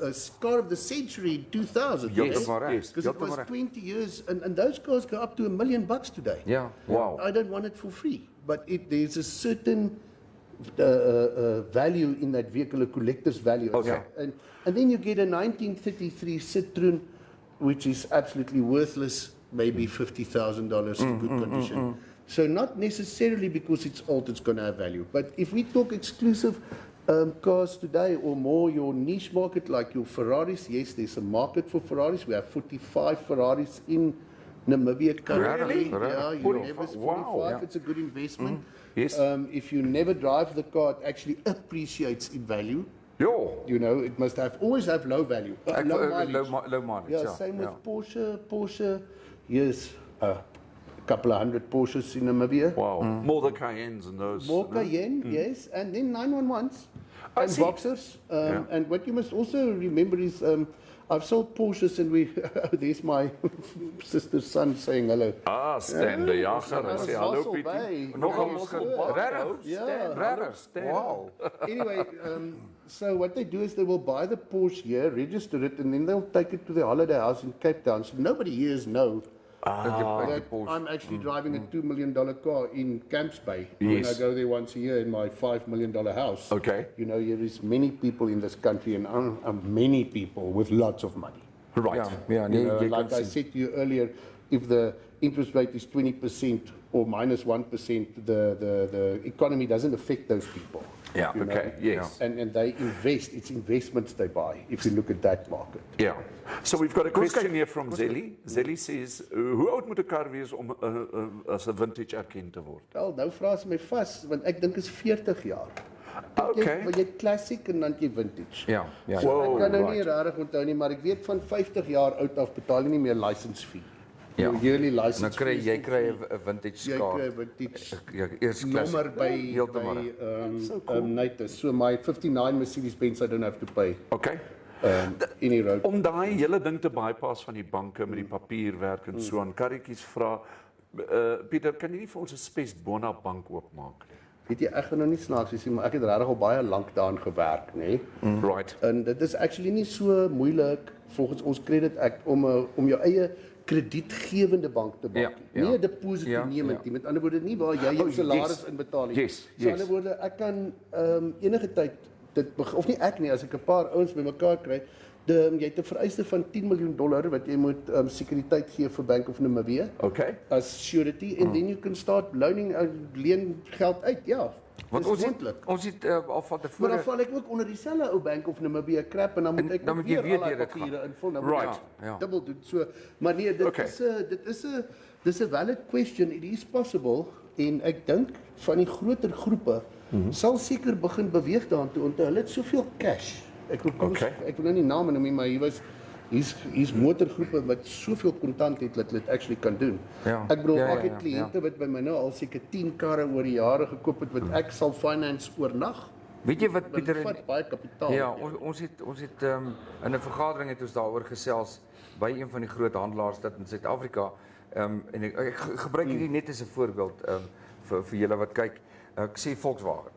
a car of the century in 2000. Heeltemal reg. Because it was 20 years, and those cars go up to $1 million today. Ja. Wow. I don't want it for free, but there's a certain value in that vehicle, a collector's value. Okay. And then you get a 1933 Citroen, which is absolutely worthless, maybe $50,000 in good condition. So not necessarily because it's old, it's going to have value. But if we talk exclusive cars today, or more your niche market, like your Ferraris, yes, there's a market for Ferraris. We have 45 Ferraris in Namibia currently. Really? Yeah, you 45? never 45. Wow. It's a good investment. Yes. If you never drive the car, it actually appreciates in value. Yo. You know, it must always have low value, low mileage. Low mileage. Yeah, same with Porsche. Porsche, yes, a couple of hundred Porsches in Namibia. Wow. More the Cayennes and those. More Cayenne, yes, and then 911s I and see. Boxers. And what you must also remember is, I've sold Porsches, and there's my sister's son saying hello. Ah, Stan de Jager. I say hello, Russell Bay. Pietie. Nog Ja, een Mossel ja. Bar. Yeah. Stan. Wow. Anyway, so what they do is they will buy the Porsche here, register it, and then they'll take it to their holiday house in Cape Town. So nobody here knows that I'm actually driving a $2 million car in Camps Bay. When I go there once a year in my $5 million house. Okay. You know, there is many people in this country, and many people with lots of money. Right. Ja, You know, like I said to you earlier, if interest rate is 20% or minus 1%, the economy doesn't affect those people. Yeah, you know. Okay, yes. And they invest, it's investments they buy, if you look at that market. Yeah. So we've got a question here from Zelly. Zelly says, hoe oud moet 'n kar wees om as 'n vintage erken te word? Wel, nou vra sy my vas, want ek dink is 40 jaar. Okay. Want jy het classic en dan jy vintage. Ja, ja. So ek kan nou right. nie regtig onthou nie, maar ek weet van 50 jaar oud af betaal jy nie meer license fee. Ja. Jou yearly Dan license kry fee jy is kry 'n vintage jy kaart. kry 'n vintage Ja, eers klas. nommer by heeltemal. Natus. So my 59 Mercedes-Benz I don't have to pay Okay. any road. Om daai hele ding te bypass van die banke met die papierwerk en so aan karretjies vra, Pieter, kan jy nie vir ons 'n Spes Bona bank oopmaak nie? Weet jy, ek gaan nou nie snaaks wees nie, maar ek het regtig al baie lank daaraan gewerk, nê? Right. En dit is actually nie so moeilik volgens ons Credit Act om jou eie kredietgewende bank te maak. Ja, Nie ja. 'n deposit Ja, nemend ja. nie. Met ander woorde nie waar jy jou salaris yes. inbetaal nie. Yes, So yes. ander woorde, ek kan enige tyd of nie ek nie, as ek 'n paar ouens bymekaar kry, jy het 'n vereiste van $10 miljoen wat jy moet sekuriteit gee vir Bank of Namibia Okay. as surety, and then you can start loaning leen geld uit. Ja. Want dis ons moontlik. het al van Maar tevore dan val ek ook onder dieselfde ou Bank of Namibia crap en dan moet ek dan ook moet jy weer weer al daai deur dit papiere invul. Dan Right, moet ek ja. dubbel doen. So, maar nee, dit Okay. dis 'n valid question. It is possible en ek dink van die groter groepe sal seker begin beweeg daartoe want hulle het soveel cash. Ek wil Okay. ek wil nou nie name noem nie, maar hier's motorgroepe wat soveel kontant het dat hulle dit actually kan doen. Ja. Ek bedoel Ja, ek het ja. kliënte wat by my nou al seker 10 karre oor die jare gekoop het wat ek sal finance oornag. Weet jy wat Want Pieter dit vat baie kapitaal. Ja, ons het in 'n vergadering het ons daaroor gesels by een van die groot handelaars dit in Suid-Afrika. En ek gebruik hierdie net as 'n voorbeeld vir julle wat kyk. Ek sê Volkswagen.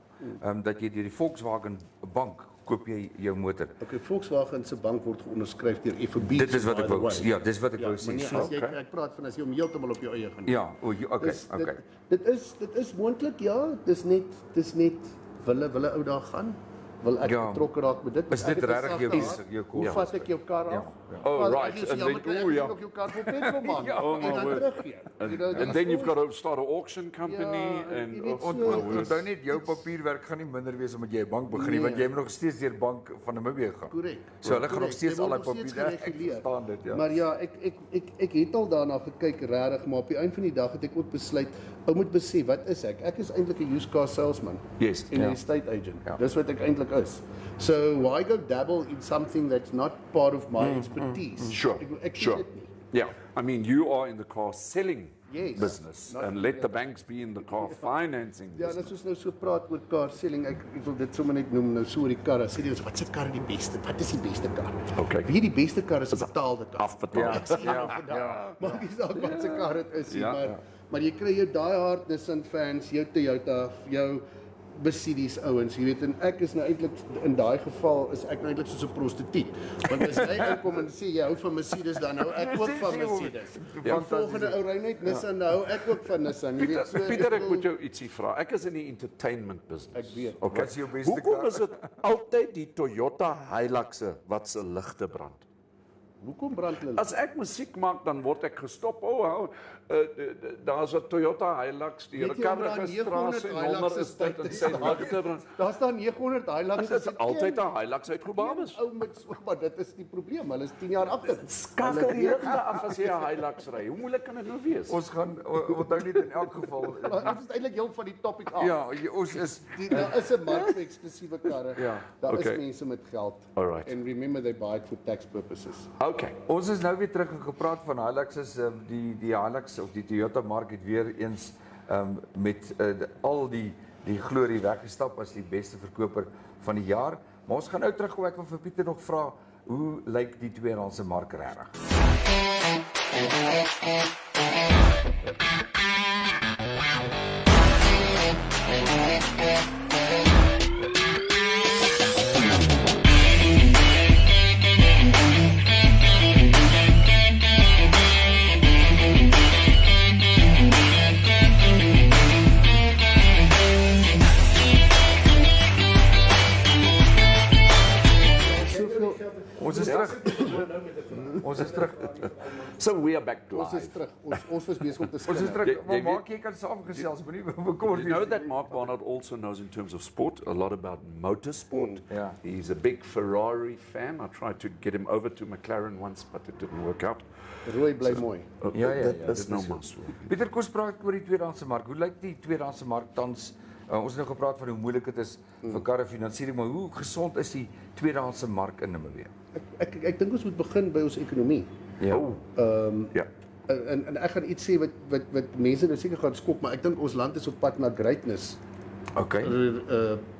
Dat jy deur die Volkswagen bank koop jy jou motor. Okay, Volkswagen se bank word geonderskryf deur FNB. Dit is wat ek by the wou way. ja, dis wat ek Ja, wou maar sê. nee, So, as jy, ek praat van as jy hom heeltemal op jou eie gaan doen. ja, okay, Dis- okay. Dit is moontlik, ja. Dis net wille ou daar gaan. Wil ek Ja. betrokke raak met dit? Is dit Ek het regtig jou gesag kies- gehad. jou Hoe koers? vat ek jou kar af? Oh, Wel, right. ek is And jammer, then- kry ek oh, ja. moet ook jou kar voor petrol man. Oh, En my dan word. teruggee. You know, And then you've got to start an auction company Ja, and jy weet oh, so- my word. Onthou net jou papierwerk gaan nie minder wees omdat jy 'n bank begin nie, Nee. want jy moet nog steeds deur bank van Namibië gaan. Korrek. So hulle gaan nog Korrek. steeds Jy al word daai nog steeds papier ek gereguleer. verstaan dit, ja. Maar ja, ek het al daarna gekyk regtig, maar op die einde van die dag het ek ook besluit, ou moet besef, wat is ek? Ek is eintlik 'n used car salesman. Yes. En 'n Ja. estate agent. Ja. Dis wat ek eintlik is. So why go dabble in something that's not part of my expertise? Sure, Ek sure. weet dit nie. Yeah, I mean, you are in the car selling Yes. business, Not- and let the banks be in the car financing Ja, business. dit is nou so praat oor car selling. Ek wil dit sommer net noem nou so oor die karre. Sê jy, wat se kar die beste? Wat is die beste kar? Okay. Wie die beste kar is 'n betaalde kar. Afbetaald. Ek sê nou vandag. Maar dis ook wat se kar dit is, nie, Ja, maar ja. maar jy kry jou daai hard Nissan fans, jou Toyota, jou Mercedes ouens, jy weet, en ek is nou eintlik in daai geval is ek nou eintlik soos 'n prostituut. Want as jy inkom en sê jy hou van Mercedes, dan hou ek ook van Mercedes. Ja. Van volgende ou ry net Nissan, nou hou ek ook van Nissan. Jy weet, so Pieter, ek wil- moet jou ietsie vra. Ek is in die entertainment business. Ek weet. Okay. Wat is jou beste Hoekom kar? is dit altyd die Toyota Hiluxe wat se ligte brand? Hoekom brand hulle? As ek musiek maak, dan word ek gestop. Daar's 'n Toyota Hilux, die Weet jy, maar registrasie 900 nommer is dit en sy ligte brand. Daar staan 900 Hiluxes. Dit is altyd 'n Hilux uit Kobus. ou met maar dit is die probleem. Hulle is 10 jaar agter. Skakel die ligte af as jy 'n Hilux ry. Hoe moeilik kan dit nou wees? Ons gaan onthou net in elk geval Maar ons is eintlik heel van die topic af. ja, ons is Daar is 'n mark vir eksklusiewe karre. Ja, Daar okay. is mense met geld. Alright. And remember they buy it for tax purposes. Okay. Ons is nou weer terug en gepraat van Hiluxes, die Hilux of die Toyota mark het weer eens met al die glorie weggestap as die beste verkoper van die jaar. Maar ons gaan nou terugkom, ek wil vir Pieter nog vra, hoe lyk die tweedehandse mark regtig? Ons is terug. Ons is terug. So we are back Ons is live. terug. Ons was besig om te Ons is skinne. terug. Jy Maar weet- maak jy kan saamgesels, moenie bekommerd You know that Mark Barnard also knows in terms of sport a lot about motorsport. Yeah. He's a big Ferrari fan. I tried to get him over to McLaren once, but it didn't work out. Rooi bly mooi. Ja, ja, Dit ja, is dit nou is maar so. Pieter, kom ons praat oor die tweedehandse mark. Hoe lyk die tweedehandse mark tans? Ons het nou gepraat van hoe moeilik dit is vir karre finansiering, maar hoe gesond is die tweedehandse mark in Namibië? Ek dink ons moet begin by ons ekonomie. Ja. Ja. En ek gaan iets sê wat mense nou seker gaan skok, maar ek dink ons land is op pad na greatness. Okay.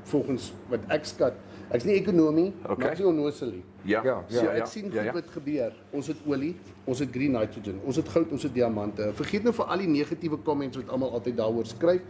Volgens wat ek skat. Ek's nie ekonomie, Okay. maar ek is nie onnosel nie. Ja. Ja, So ek sien goed wat gebeur. Ons het olie, ons het green nitrogen, ons het goud, ons het diamante. Vergeet nou vir al die negatiewe comments wat almal altyd daaroor skryf.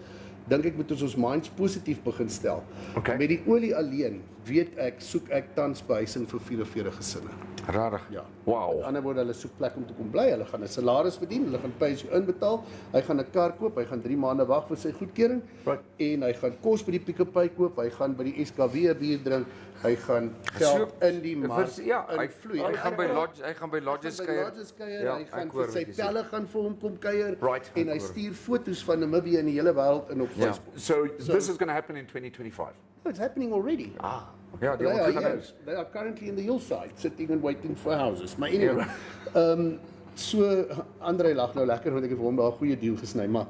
Dink ek moet ons minds positief begin stel. Okay. Met die olie alleen weet ek soek ek tans behuising vir 44 gesinne. Rarig. Ja. Wow. Met ander woorde, hulle soek plek om te kom bly. Hulle gaan 'n salaris verdien, hulle gaan pay as you inbetaal. Hy gaan 'n kar koop, hy gaan 3 maande wag vir sy goedkeuring. Right. En hy gaan kos by die Pick-n-Pay koop, hy gaan by die SKW 'n bier drink, hy gaan geld in die mark Ja, hy invloei. hy gaan by lodge, hy gaan by lodges by kuier. lodges kuier, Ja, hy gaan ek hoor vir sy wat jy sê. pelle gaan vir hom kom kuier Right. en hy stuur foto's van Namibië in die hele wêreld in op Ja. Facebook. So this is going to happen in 2025. It's happening already. Ja, die They are, ontwikkeling. yes, they are currently in the hillside, sitting and waiting for houses. Maar anyway, so André lag nou lekker want ek het vir hom daar 'n goeie deal gesny, maar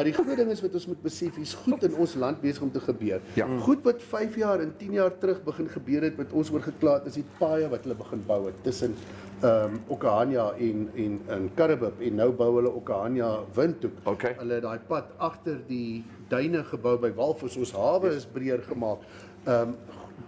die groot ding is wat ons moet besef, is goed in ons land besig om te gebeur. Ja. Goed wat 5 jaar en 10 jaar terug begin gebeur het wat ons oor gekla het, is die paaie wat hulle begin bou het tussen Okahania en Karibib en nou bou hulle Okahania Windhoek. Okay. Hulle het daai pad agter die duine gebou by Walvis. Ons hawe is breër gemaak.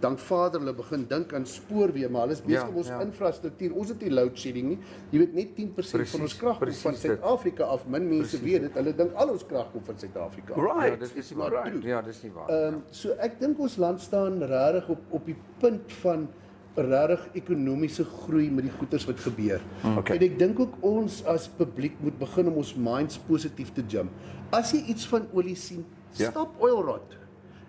Dank Vader, hulle begin dink aan spoorweë, maar hulle is besig Ja, om ons ja. infrastruktuur. Ons het nie load shedding nie. Jy weet net 10% van ons krag kom van precies dit. Suid-Afrika af. Min mense weet dit. Hulle dink al ons krag kom van Suid-Afrika. Right. Ja, dit is nie maar waar. true. Ja, dis nie waar. So ek dink ons land staan regtig op die punt van regtig ekonomiese groei met die goeders wat gebeur. Okay. En ek dink ook ons as publiek moet begin om ons minds positief te jam. As jy iets van olie sien, Ja. stap oil rod.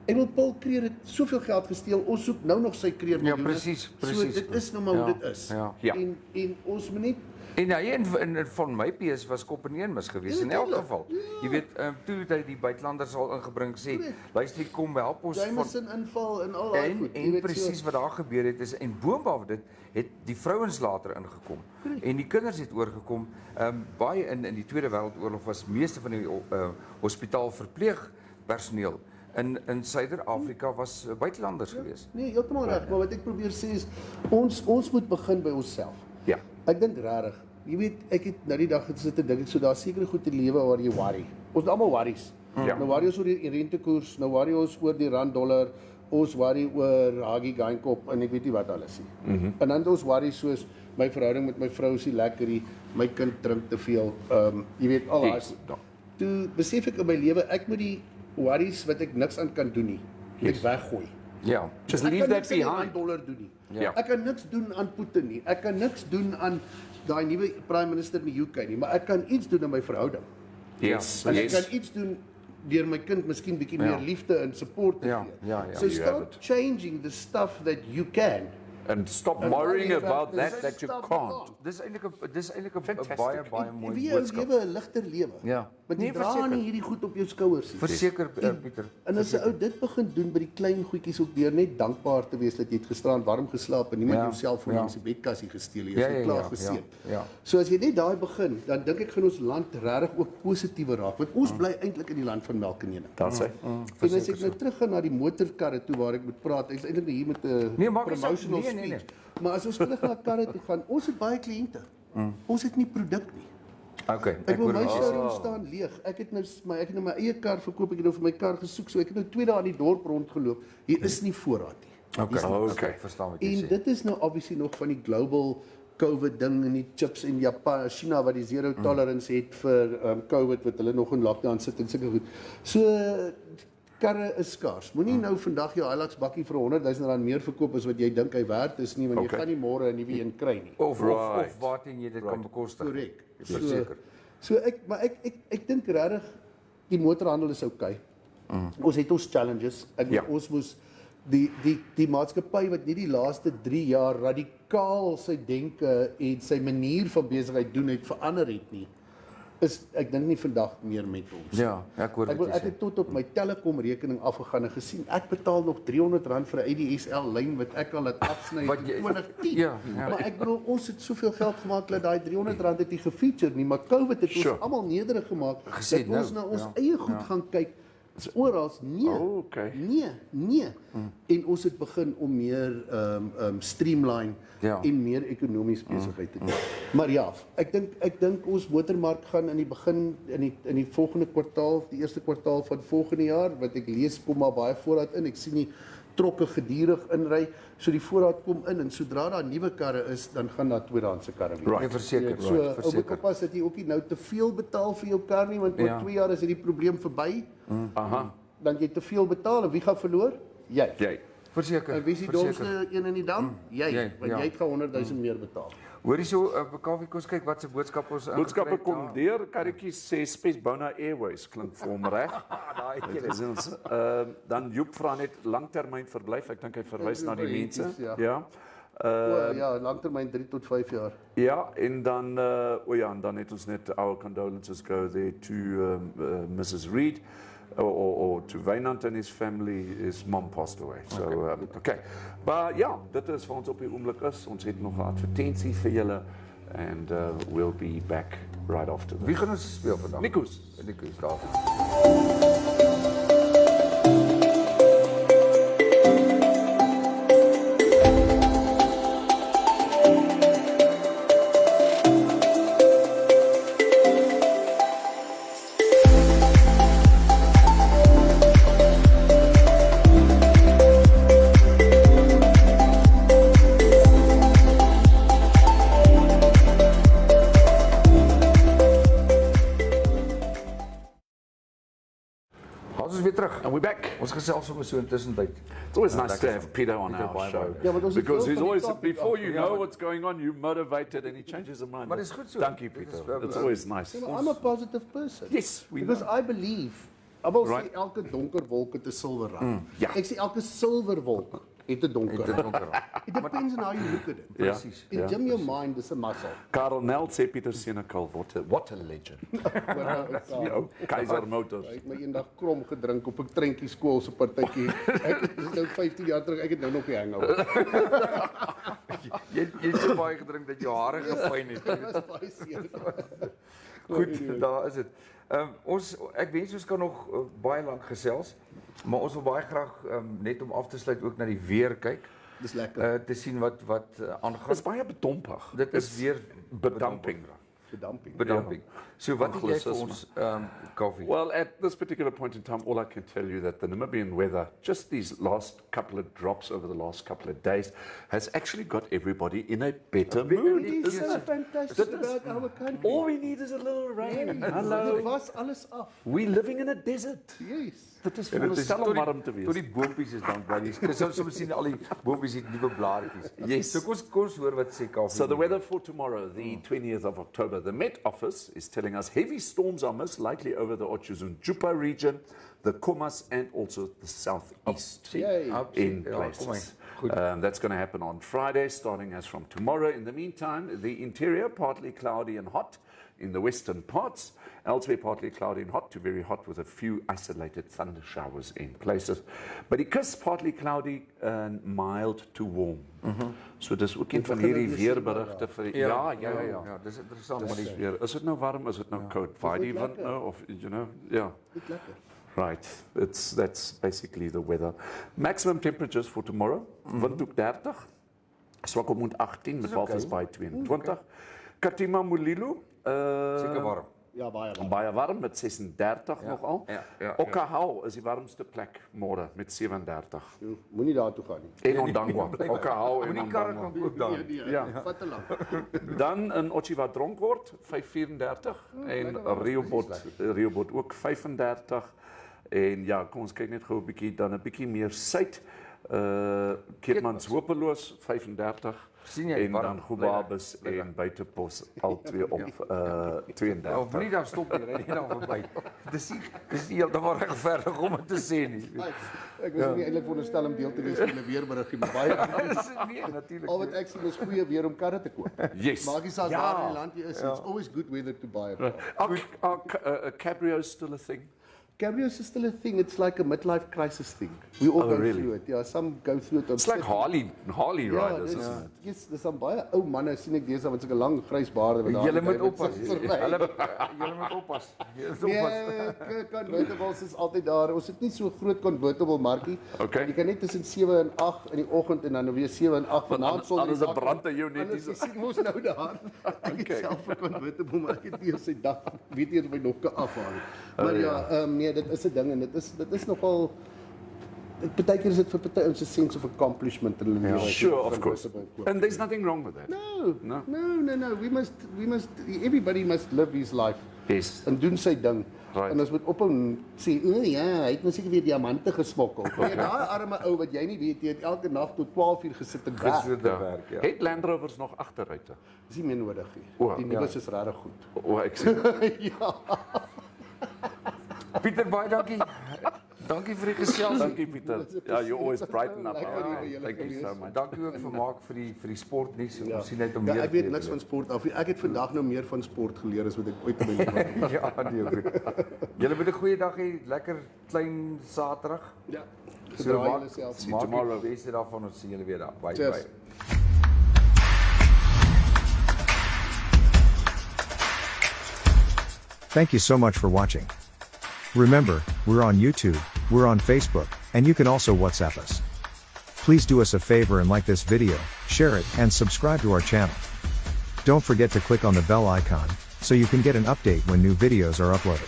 Ek wil Paul Kreer het soveel geld gesteel. Ons soek nou nog sy Kreer Ja, miljoene. presies. So dit is nou maar hoe dit is. Ja. Ja. En ons moet net En ja, en van my PS was Koppeneen mis geweest in elk tuurlijk. geval. Jy weet, toe het hy die buitelanders al ingebring sê, luister hier, kom help ons van Jameson inval en al daai goed. Jy en weet, presies wat daar gebeur het is en boonop dit het die vrouens later ingekom en die kinders het oorgekom. Baie in die Tweede Wêreldoorlog was meeste van die hospitaal verpleegpersoneel in Suider-Afrika was buitelanders geweest. Nee, heeltemal reg, maar wat ek probeer sê is ons moet begin by onsself. Ja. Ek dink regtig, jy weet, ek het nou die dag gesit en dink ek so daar's sekere goed in die lewe waar jy worry. Ons het almal worries. Ja. Nou worry ons oor die rentekoers, nou worry ons oor die rand-dollar, ons worry oor Haggie Geinkop en ek weet nie wat alles nie. En dan het ons worry soos my verhouding met my vrou is nie lekker nie, my kind drink te veel, jy weet al daai. Yes. Toe besef ek in my lewe ek moet die worries wat ek niks aan kan doen nie, ek weggooi. Ja. Just Ek leave kan that niks aan die behind. $1 doen nie. Ja. Ek kan niks doen aan Putin nie. Ek kan niks doen aan daai nuwe prime minister in die UK nie, maar ek kan iets doen in my verhouding. Yes. En ek Yes. kan iets doen deur my kind miskien bietjie meer liefde en support te Ja, gee. ja, ja. So You have start changing the stuff that you can. And stop And worrying worry about about that the you stuff can't. you Dis eintlik 'n Fantastic. baie En mooi wie jou boodskap. lewe 'n ligter lewe. Ja. Want jy Nee, dra verseker. nie hierdie goed op jou skouers nie. Verseker Pieter. En as 'n ou dit begin doen by die klein goedjies ook deur net dankbaar te wees dat jy het gisteraan warm geslaap en niemand Ja, jou selfoon ja. langs die bedkassie gesteel het, Ja, jy is ja, klaar ja, geseën. ja. So as jy net daai begin, dan dink ek gaan ons land regtig ook positiewer raak, want ons bly eintlik in die land van melk en honing. That's it. En as ek nou teruggaan na die motorkarre toe waar ek moet praat, ek is eintlik hier met 'n Nee, maak nie saak. promotional Nee, nee, speech. nee. Maar as ons terug na karre toe gaan, ons het baie kliënte. Ons het nie produk nie. Okay, Ek wil hoor my wat jy sê. showroom staan leeg. Ek het nou my eie kar verkoop, ek het nou vir my kar gesoek. So ek het nou 2 dae in die dorp rondgeloop. Hier is nie voorraad nie. Okay, ek verstaan wat jy En sê. dit is nou obviously nog van die global COVID ding en die chips in Japan, China wat die zero tolerance het vir COVID wat hulle nog in lockdown sit en sulke goed. So karre is skaars. Moenie nou vandag jou Hilux bakkie vir R100,000 meer verkoop as wat jy dink hy werd is nie, want jy gaan nie môre 'n nuwe een kry nie. Of Right. waarteen jy dit kan bekostig. Korrek. Verseker. So ek dink regtig die motorhandel is oukei. Ons het ons challenges. Ja. Ons moes die maatskappy wat nie die laaste 3 jaar radikaal sy denke en sy manier van besigheid doen het verander het nie, is ek dink nie vandag meer met ons. Ja, ek hoor wat jy Ek sê. het tot op my Telecom rekening afgegaan en gesien, ek betaal nog R300 vir 'n ADSL lyn wat ek al het afsny in Wat jy- 2010. ja. Maar ek bedoel, ons het soveel geld gemaak dat daai R300 het nie gefeature nie, maar COVID het Sure. ons almal nederig gemaak Gesê, dat ons nou, na ons ja, eie goed gaan kyk. Oral nee. Oh, okay. Nee. En ons het begin om meer streamline Ja. en meer ekonomies besigheid te doen. Maar ja, ek dink ons motormark gaan in die begin in die volgende kwartaal, die eerste kwartaal van volgende jaar, wat ek lees kom maar baie voorraad in. Ek sien die trokke gedurig inry, so die voorraad kom in en sodra daar nuwe karre is, dan gaan daar tweedehandse karre wees. Nee, verseker, So, ou moet verseker. oppas dat jy ook nie nou te veel betaal vir jou kar nie, want oor Ja. 2 jaar is hierdie probleem verby. Aha, Dan jy te veel betaal en wie gaan verloor? Jy. jy. Verseker. En wie is die domste een in die dam? Jy, want ja. jy gaan 100 000 meer betaal. Hoorie so, Kaufeee, kom ons kyk wat se boodskappe ons Boodskappe ingekry kom het. deur, karretjies sê Space Bona Airways klink vir hom reg. Dit is ons, dan Joep vra net langtermyn verblyf, ek dink hy verwys na die Vir mense. ethies, ja. Ja. Ja, langtermyn 3 tot 5 jaar. Ja, en dan en dan het ons net our condolences go there to Mrs. Reed or to Wynand and his family. His mom passed away. So okay. Maar ja, dit is vir ons op die oomblik is. Ons het nog 'n advertensie vir julle and we'll be back right after this. Wie gaan ons speel vandag? Nikos. Nikos daar. Ons is weer terug. And we're back. Ons gesels sommer so intussen tyd. It's always nice to have Peter on our baie, show. baie. Ja, want ons het Because veel he's van die always, topic before you Ja, know maar- what's going on, you're motivated and he changes his mind. Maar dis goed so. Dankie, Dit is, Peter. It's always nice. I'm a positive person. Yes, we Because know. I believe, I wil Right. sê elke donker wolk het 'n silwer rand. ja. Ek sê elke silwer wolk het 'n donker Dit rand. donker. It depends on how you look at it. Ja. Presies. In gym your mind is a muscle. Karel Nel sê Pieter Senekal, what a legend. Oh, Kaiser Motors. Ek het my eendag krom gedrink op 'n treintjie skool se partytjie. Ek is nou 15 jaar terug, ek het nou nog die hangover. Jy het so baie gedrink dat jou hare gefyn het. Dit was baie seer. Goed, daar is dit. Ek wens ons kan nog baie lank gesels, maar ons wil baie graag net om af te sluit ook na die weer kyk. Dis lekker. Te sien wat aangaan. Dis baie bedompig. Dit is weer bedamping. Bedamping. So wat het jy vir Anglicisme. ons Kaufeee? Well, at this particular point in time, all I can tell you that the Namibian weather, just these last couple of drops over the last couple of days, has actually got everybody in a better mood. Dit is Isn't so it? fantastic about our country. All we need is a little rain. Dit Hello. was alles af. We're living in a desert. Yes. Dit is En dit is veronderstel om warm te tot wees. die boontjies is dan by die. Soms sien al die boontjies het nuwe blaartjies. Yes. So kom ons hoor wat sê Kaufeee. So the weather for tomorrow, the 20th of October, the Met Office is telling us heavy storms are most likely over the Otjozun-Jupa region, the Khomas and also the southeast Yay. in Ja, kom places. maar. Goed. That's going to happen on Friday, starting as from tomorrow. In the meantime, the interior partly cloudy and hot in the western parts. Elsewhere partly cloudy and hot to very hot with a few isolated thunder showers in places. But die kus partly cloudy and mild to warm. So dis ook een van hierdie weerberigte vir die, ja. Ja, dis interessant, maar die Weer. Is dit nou warm, is dit nou koud? Waai die wind nou of ja. Dit lekker. Right. That's basically the weather. Maximum temperatures for tomorrow. Windhoek 30. Swakopmund 18 met Walvis Bay 22. Katima Mulilo seker warm. Ja, baie warm. baie warm met 36 nogal. ja. Okahau is die warmste plek môre met 37. Moenie daartoe gaan nie. En Ondangwa. Okahau en Moenie karre Ondangwa. kan koop dan. Ja. Vat te lank. Dan in Otjiwa Dronkwort 534 en Rehoboth ook 35. En ja, kom ons kyk net gou 'n bietjie dan 'n bietjie meer suid. Keetmans Hopeloos 35 Sien jy, en warm, dan Gobabis en Buitepos al twee op 32. Of nie, dan stop jy, ry nie dan verby. Dis nie heeltemal regverdig om dit te sê nie. Ek was nie eintlik veronderstel om deel te wees van 'n weerberiggie, maar baie Nee, natuurlik. al wat ek sien is goeie weer om karre te koop. Yes. Maak nie saak waar in die land jy is, it's always good weather to buy a car. Are cabrios still a thing? Cabrios is still a thing. It's like a midlife crisis thing. We all go really? through it. Yeah, some go through it. It's like Harley riders, dis, isn't it? yes, dis dan baie ou manne sien ek deesdae met sulke lang grys baarde wat daar. Julle moet ry met oppas. sulke Julle verby. moet oppas. Julle moet oppas. Nee, convertibles is altyd daar. Ons het nie so groot convertible markie. Okay. Jy kan net tussen 7 en 8 in die oggend en dan weer 7 en 8 vanaand sal anders dan brand hy jou net nie. nie so. Ek mos nou daar. Ek het self 'n convertible, maar ek het nie sy dag weet nie of hy nog kan afhaal nie. Maar ja, nee, dit is 'n ding en dit is nogal partykeer is dit vir party ons 'n sense of accomplishment in hulle lewe. Sure, of course. And there's nothing wrong with that. No. We must everybody must live his life. Yes. En doen sy ding. Right. En ons moet ophou sê, "O ja, hy het nou seker weer diamante gesmokkel." Nee, daai arme ou wat jy nie weet jy het elke nag tot 12 uur gesit en werk. Het Land Rovers nog agterruite? Dis nie meer nodig nie. O, Die nuwe is regtig goed. O, ek sien. Ja. Pieter, baie dankie. Dankie vir die gesels. Dankie Pieter. Ja, you always brighten up. Lekker hier by julle Thank you so gewees. much. Dankie ook vir Mark vir die sportnuus. Ja. Ons sien net om Ja, meer. ek weet niks van sport af nie. Ek het vandag nou meer van sport geleer as wat ek ooit in my lewe het. Ja, nee, goed. Julle moet 'n goeie dag hê. Lekker klein Saterdag. Ja. So Gedraai maak julleself. maak tomorrow. die beste daarvan. Ons sien julle weer daar. Bye Cheers. bye. Thank you so much for watching. Remember, we're on YouTube, we're on Facebook, and you can also WhatsApp us. Please do us a favor and like this video, share it, and subscribe to our channel. Don't forget to click on the bell icon, so you can get an update when new videos are uploaded.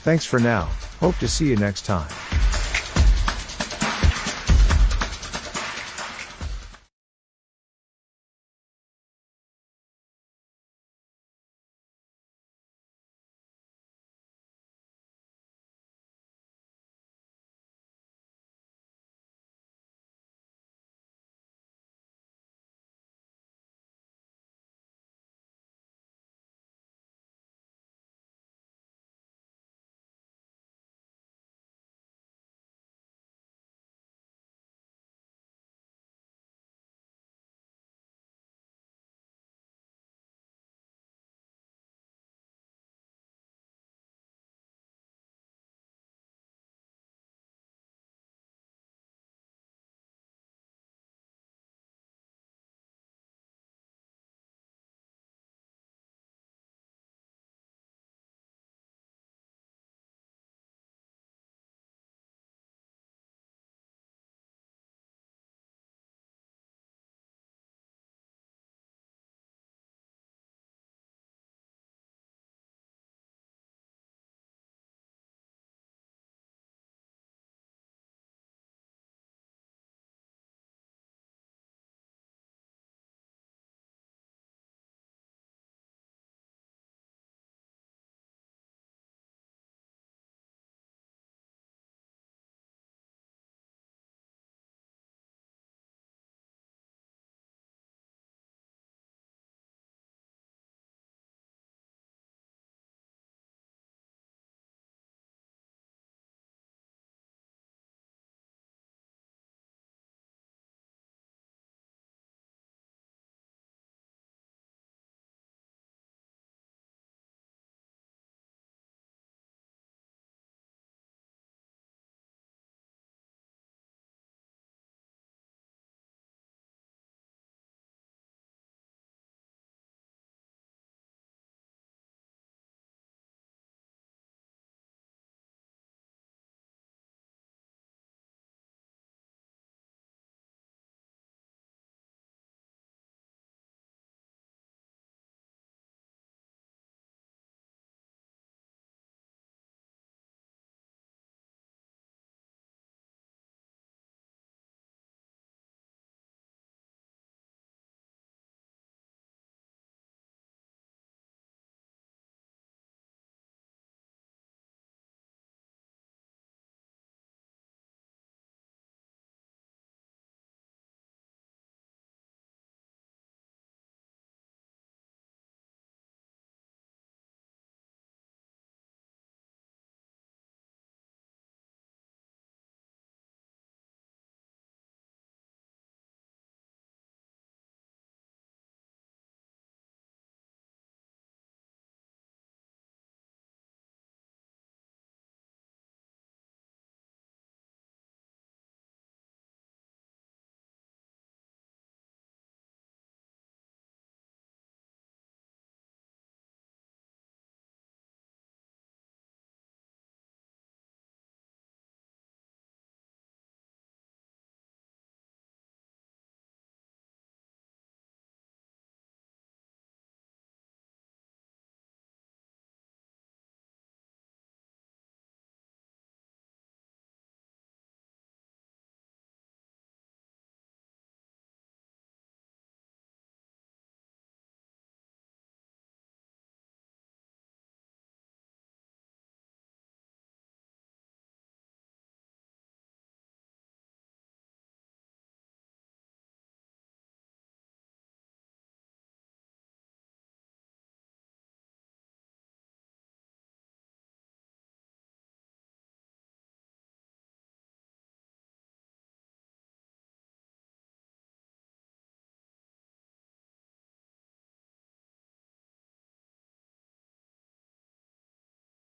Thanks for now, hope to see you next time.